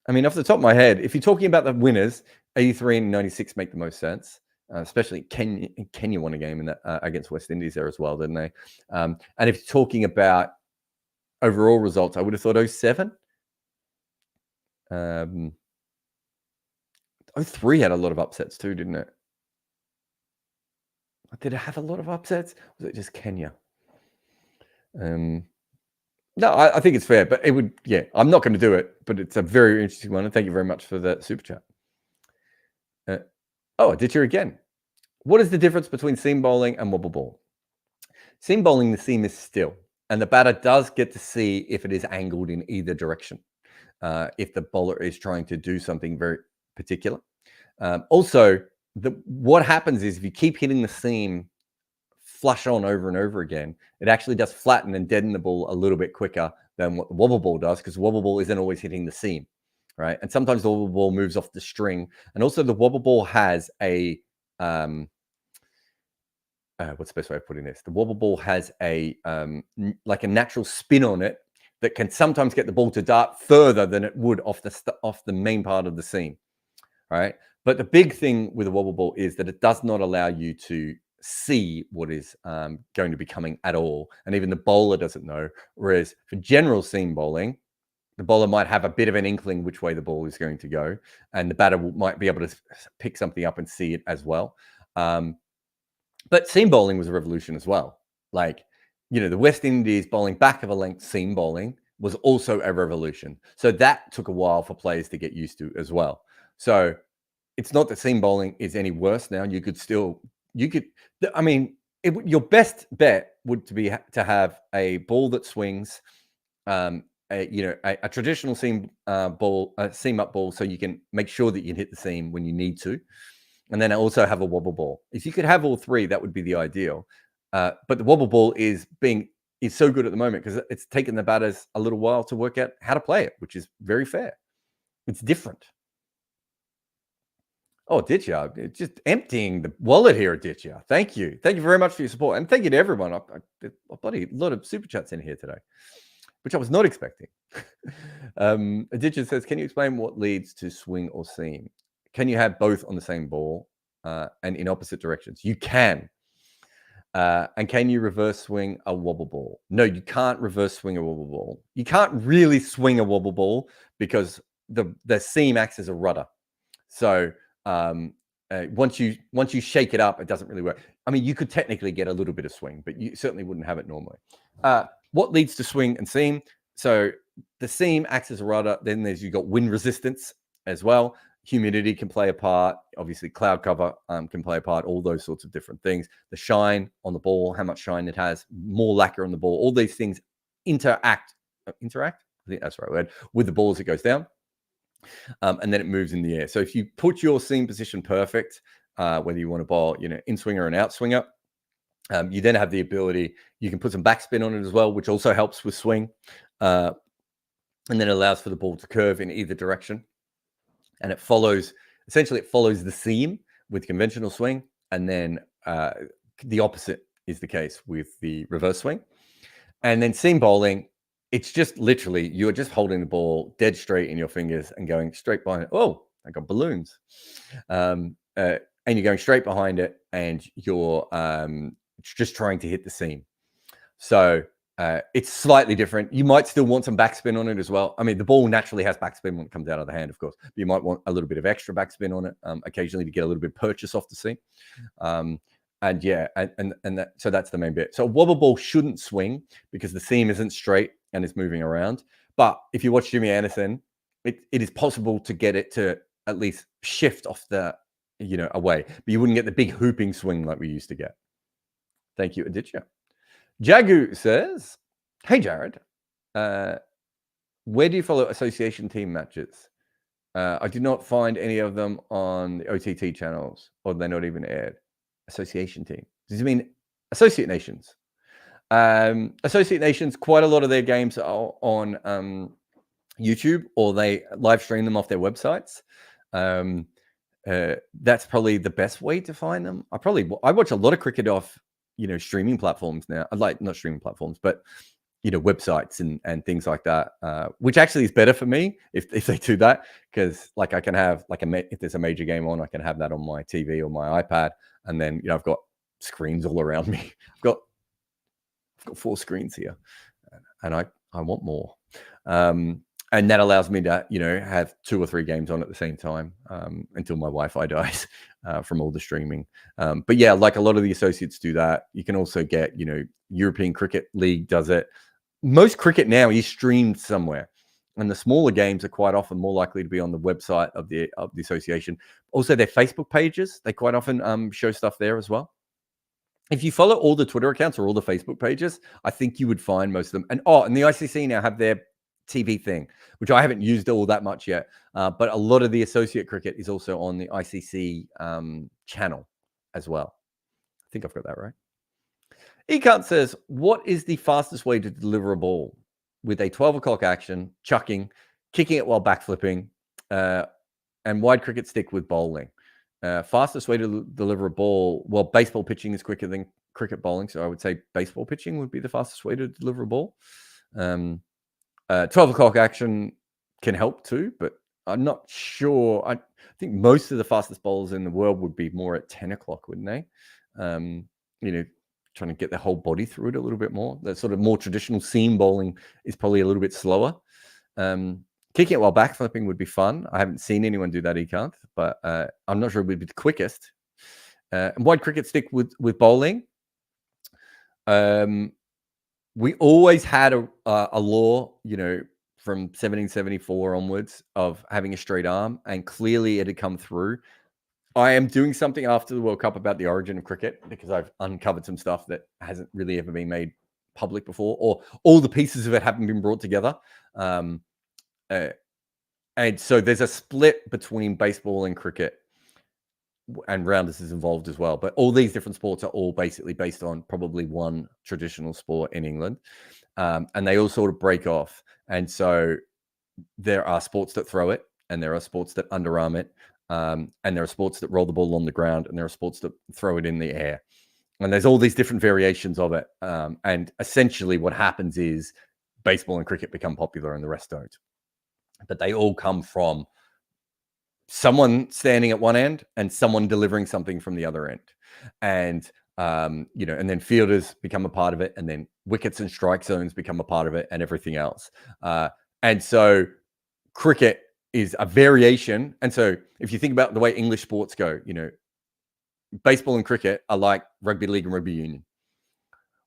I mean, off the top of my head, if you're talking about the winners, 83 and 96 make the most sense, especially Kenya won a game in that, against West Indies there as well, didn't they? And if you're talking about overall results, I would have thought 07. 03 had a lot of upsets too, didn't it? Did it have a lot of upsets? Was it just Kenya? No, I think it's fair, but it would, yeah, I'm not going to do it, but it's a very interesting one. And thank you very much for the super chat. I did you again. What is the difference between seam bowling and wobble ball? Seam bowling, the seam is still, and the batter does get to see if it is angled in either direction, if the bowler is trying to do something very particular. Also, what happens is if you keep hitting the seam flush on over and over again, it actually does flatten and deaden the ball a little bit quicker than what the wobble ball does, because the wobble ball isn't always hitting the seam, right? And sometimes the wobble ball moves off the string. And also the wobble ball has a, what's the best way of putting this? The wobble ball has a, like a natural spin on it that can sometimes get the ball to dart further than it would off the main part of the seam, right? But the big thing with a wobble ball is that it does not allow you to see what is going to be coming at all, and even the bowler doesn't know. Whereas for general seam bowling, the bowler might have a bit of an inkling which way the ball is going to go, and the batter might be able to pick something up and see it as well. But seam bowling was a revolution as well. Like, the West Indies bowling back of a length seam bowling was also a revolution. So that took a while for players to get used to as well. So it's not that seam bowling is any worse now. Your best bet would be to have a ball that swings, a traditional seam ball, seam up ball, so you can make sure that you can hit the seam when you need to, and then also have a wobble ball. If you could have all three, that would be the ideal. But the wobble ball is so good at the moment because it's taken the batters a little while to work out how to play it, which is very fair. It's different. Oh, Ditya, it's just emptying the wallet here, Ditya. Thank you. Thank you very much for your support. And thank you to everyone. A lot of super chats in here today, which I was not expecting. Ditya says, can you explain what leads to swing or seam? Can you have both on the same ball and in opposite directions? You can. And can you reverse swing a wobble ball? No, you can't reverse swing a wobble ball. You can't really swing a wobble ball because the seam acts as a rudder. So once you shake it up, it doesn't really work. I mean, you could technically get a little bit of swing, but you certainly wouldn't have it normally. What leads to swing and seam? So the seam acts as a rudder. Then you've got wind resistance as well. Humidity can play a part. Obviously, cloud cover can play a part. All those sorts of different things. The shine on the ball, how much shine it has, more lacquer on the ball. All these things interact. I think that's the right word, with the ball as it goes down. And then it moves in the air. So if you put your seam position perfect, whether you want to bowl, in swinger and out swinger, you then have the ability, you can put some backspin on it as well, which also helps with swing. And then it allows for the ball to curve in either direction. And it follows the seam with conventional swing. And then the opposite is the case with the reverse swing. And then seam bowling, it's just literally, you're just holding the ball dead straight in your fingers and going straight behind it. Oh, I got balloons. And you're going straight behind it, and you're just trying to hit the seam. So it's slightly different. You might still want some backspin on it as well. I mean, the ball naturally has backspin when it comes out of the hand, of course. But you might want a little bit of extra backspin on it occasionally to get a little bit of purchase off the seam. And yeah, so that's the main bit. So a wobble ball shouldn't swing because the seam isn't straight and it's moving around. But if you watch Jimmy Anderson, it is possible to get it to at least shift off the, away. But you wouldn't get the big hooping swing like we used to get. Thank you, Aditya. Jagu says, hey, Jarrod, where do you follow association team matches? I did not find any of them on the OTT channels, or they're not even aired. Association team. Does it mean associate nations? Associate nations, quite a lot of their games are on YouTube, or they live stream them off their websites. That's probably the best way to find them. I watch a lot of cricket off streaming platforms now. I like, not streaming platforms, but websites and things like that, which actually is better for me if they do that, because like I can have if there's a major game on, I can have that on my TV or my iPad, and then I've got screens all around me. I've got 4 screens here, and I want more. And that allows me to have 2 or 3 games on at the same time until my Wi-Fi dies from all the streaming. But yeah, like a lot of the associates do that. You can also get European Cricket League does it. Most cricket now is streamed somewhere, and the smaller games are quite often more likely to be on the website of the association. Also, their Facebook pages, they quite often show stuff there as well. If you follow all the Twitter accounts or all the Facebook pages, I think you would find most of them. And the ICC now have their TV thing, which I haven't used all that much yet. But a lot of the associate cricket is also on the ICC channel as well. I think I've got that right. Ekant says, what is the fastest way to deliver a ball with a 12 o'clock action, chucking, kicking it while backflipping, and wide cricket stick with bowling? Fastest way to deliver a ball. Well, baseball pitching is quicker than cricket bowling, so I would say baseball pitching would be the fastest way to deliver a ball. 12 o'clock action can help too, but I'm not sure. I think most of the fastest bowlers in the world would be more at 10 o'clock, wouldn't they? Trying to get their whole body through it a little bit more. That sort of more traditional seam bowling is probably a little bit slower. Kicking it while backflipping would be fun. I haven't seen anyone do that, Ekant, but I'm not sure it would be the quickest. And wide cricket stick with bowling. We always had a law, from 1774 onwards of having a straight arm, and clearly it had come through. I am doing something after the World Cup about the origin of cricket, because I've uncovered some stuff that hasn't really ever been made public before, or all the pieces of it haven't been brought together. And so there's a split between baseball and cricket, and rounders is involved as well. But all these different sports are all basically based on probably one traditional sport in England. And they all sort of break off. And so there are sports that throw it, and there are sports that underarm it. And there are sports that roll the ball on the ground, and there are sports that throw it in the air. And there's all these different variations of it. And essentially what happens is baseball and cricket become popular and the rest don't. But they all come from someone standing at one end and someone delivering something from the other end. And, and then fielders become a part of it, and then wickets and strike zones become a part of it, and everything else. And so cricket is a variation. And so if you think about the way English sports go, baseball and cricket are like rugby league and rugby union.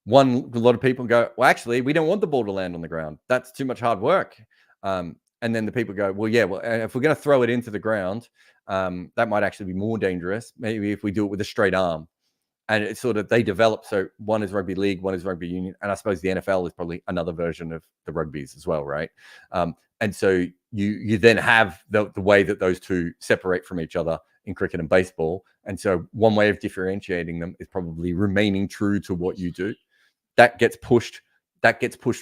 a lot of people go, well, actually, we don't want the ball to land on the ground. That's too much hard work. And then the people go, well, yeah, well, if we're going to throw it into the ground, that might actually be more dangerous. Maybe if we do it with a straight arm. And it's sort of, they develop. So one is rugby league, one is rugby union. And I suppose the NFL is probably another version of the rugbies as well, right? And so you then have the way that those two separate from each other in cricket and baseball. And so one way of differentiating them is probably remaining true to what you do. That gets pushed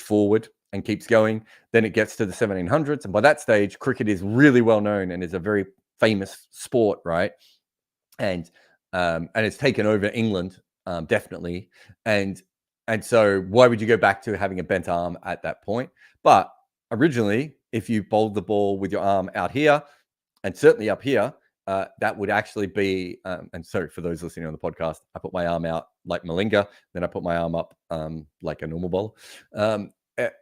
forward and keeps going. Then it gets to the 1700s. And by that stage, cricket is really well known and is a very famous sport, right? And it's taken over England, definitely. And so why would you go back to having a bent arm at that point? But originally, if you bowled the ball with your arm out here and certainly up here, that would actually be, and sorry for those listening on the podcast, I put my arm out like Malinga, then I put my arm up like a normal bowler.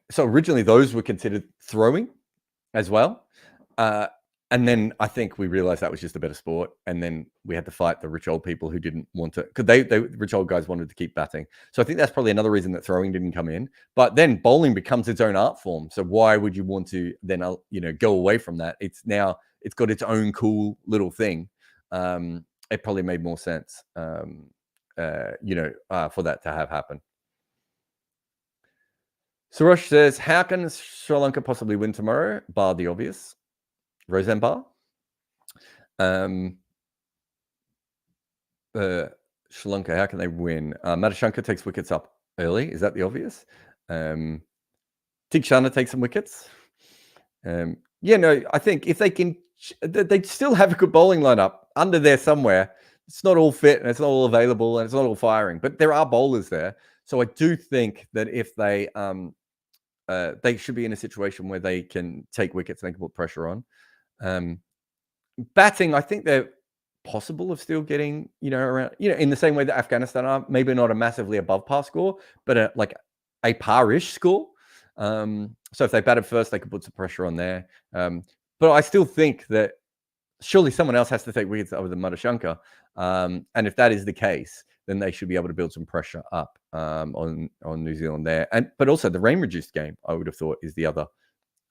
So originally those were considered throwing as well. And then I think we realized that was just a better sport. And then we had to fight the rich old people who didn't want to, because they rich old guys wanted to keep batting. So I think that's probably another reason that throwing didn't come in. But then bowling becomes its own art form. So why would you want to then, go away from that? It's got its own cool little thing. It probably made more sense, for that to have happened. Suresh says, how can Sri Lanka possibly win tomorrow? Bar the obvious. Roseanne Bar. Sri Lanka, how can they win? Madhushanka takes wickets up early. Is that the obvious? Tikshana takes some wickets. I think if they can, they still have a good bowling lineup under there somewhere. It's not all fit and it's not all available and it's not all firing, but there are bowlers there. So I do think that if they should be in a situation where they can take wickets and they can put pressure on. Batting, I think they're possible of still getting, around, in the same way that Afghanistan are, maybe not a massively above par score, but a par-ish score. So if they batted first, they could put some pressure on there. But I still think that surely someone else has to take wickets other than Madhushanka. And if that is the case, then they should be able to build some pressure up on New Zealand there. But also the rain-reduced game, I would have thought, is the other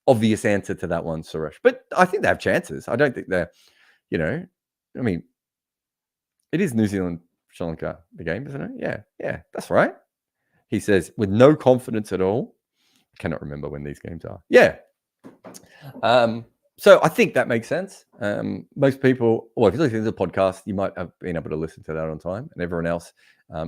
obvious answer to that one, Suresh. But I think they have chances. I don't think they're, it is New Zealand, Sri Lanka, the game, isn't it? Yeah, that's right. He says, with no confidence at all. I cannot remember when these games are. Yeah. So I think that makes sense. Most people, if you're listening to the podcast, you might have been able to listen to that on time, and everyone else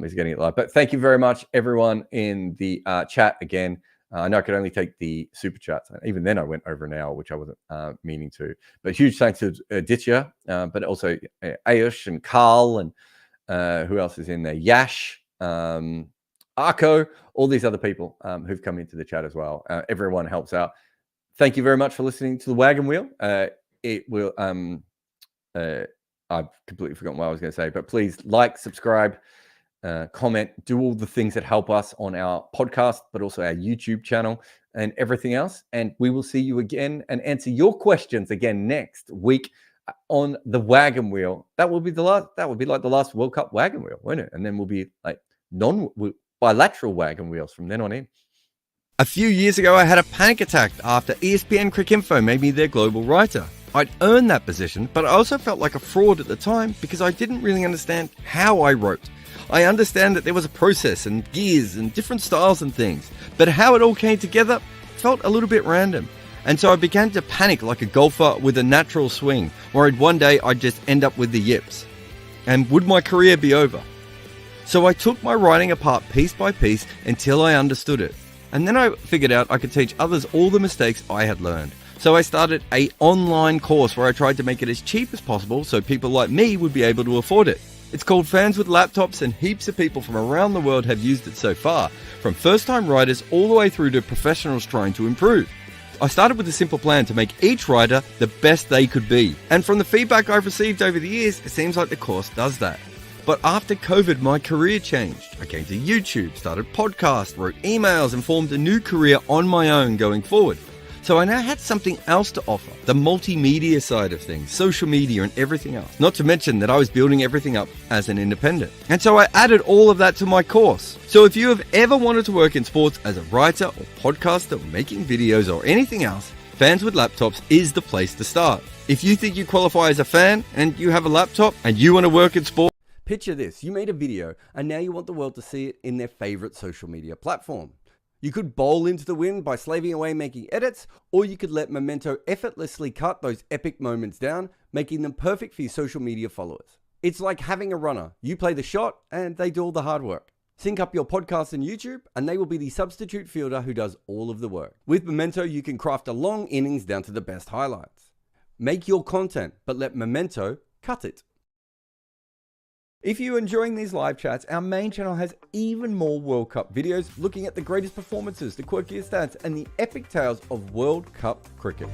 is getting it live. But thank you very much, everyone in the chat again. I know I could only take the super chats. Even then, I went over an hour, which I wasn't meaning to. But huge thanks to Ditya, but also Ayush and Carl, and who else is in there? Yash, Arco, all these other people who've come into the chat as well. Everyone helps out. Thank you very much for listening to the Wagon Wheel. It will. I've completely forgotten what I was going to say, but please like, subscribe, comment, do all the things that help us on our podcast, but also our YouTube channel and everything else. And we will see you again and answer your questions again next week on the Wagon Wheel. That will be the last. That will be like the last World Cup Wagon Wheel, won't it? And then we'll be like bilateral Wagon Wheels from then on in. A few years ago, I had a panic attack after ESPN Cricinfo made me their global writer. I'd earned that position, but I also felt like a fraud at the time because I didn't really understand how I wrote. I understand that there was a process and gears and different styles and things, but how it all came together felt a little bit random. And so I began to panic like a golfer with a natural swing, worried one day I'd just end up with the yips. And would my career be over? So I took my writing apart piece by piece until I understood it. And then I figured out I could teach others all the mistakes I had learned. So I started an online course where I tried to make it as cheap as possible so people like me would be able to afford it. It's called Fans with Laptops, and heaps of people from around the world have used it so far, from first-time writers all the way through to professionals trying to improve. I started with a simple plan to make each writer the best they could be. And from the feedback I've received over the years, it seems like the course does that. But after COVID, my career changed. I came to YouTube, started podcasts, wrote emails, and formed a new career on my own going forward. So I now had something else to offer, the multimedia side of things, social media and everything else. Not to mention that I was building everything up as an independent. And so I added all of that to my course. So if you have ever wanted to work in sports as a writer or podcaster or making videos or anything else, Fans with Laptops is the place to start. If you think you qualify as a fan and you have a laptop and you want to work in sport, picture this, you made a video and now you want the world to see it in their favorite social media platform. You could bowl into the wind by slaving away making edits, or you could let Memento effortlessly cut those epic moments down, making them perfect for your social media followers. It's like having a runner. You play the shot and they do all the hard work. Sync up your podcast and YouTube and they will be the substitute fielder who does all of the work. With Memento, you can craft a long innings down to the best highlights. Make your content, but let Memento cut it. If you're enjoying these live chats, our main channel has even more World Cup videos looking at the greatest performances, the quirkiest stats, and the epic tales of World Cup cricket.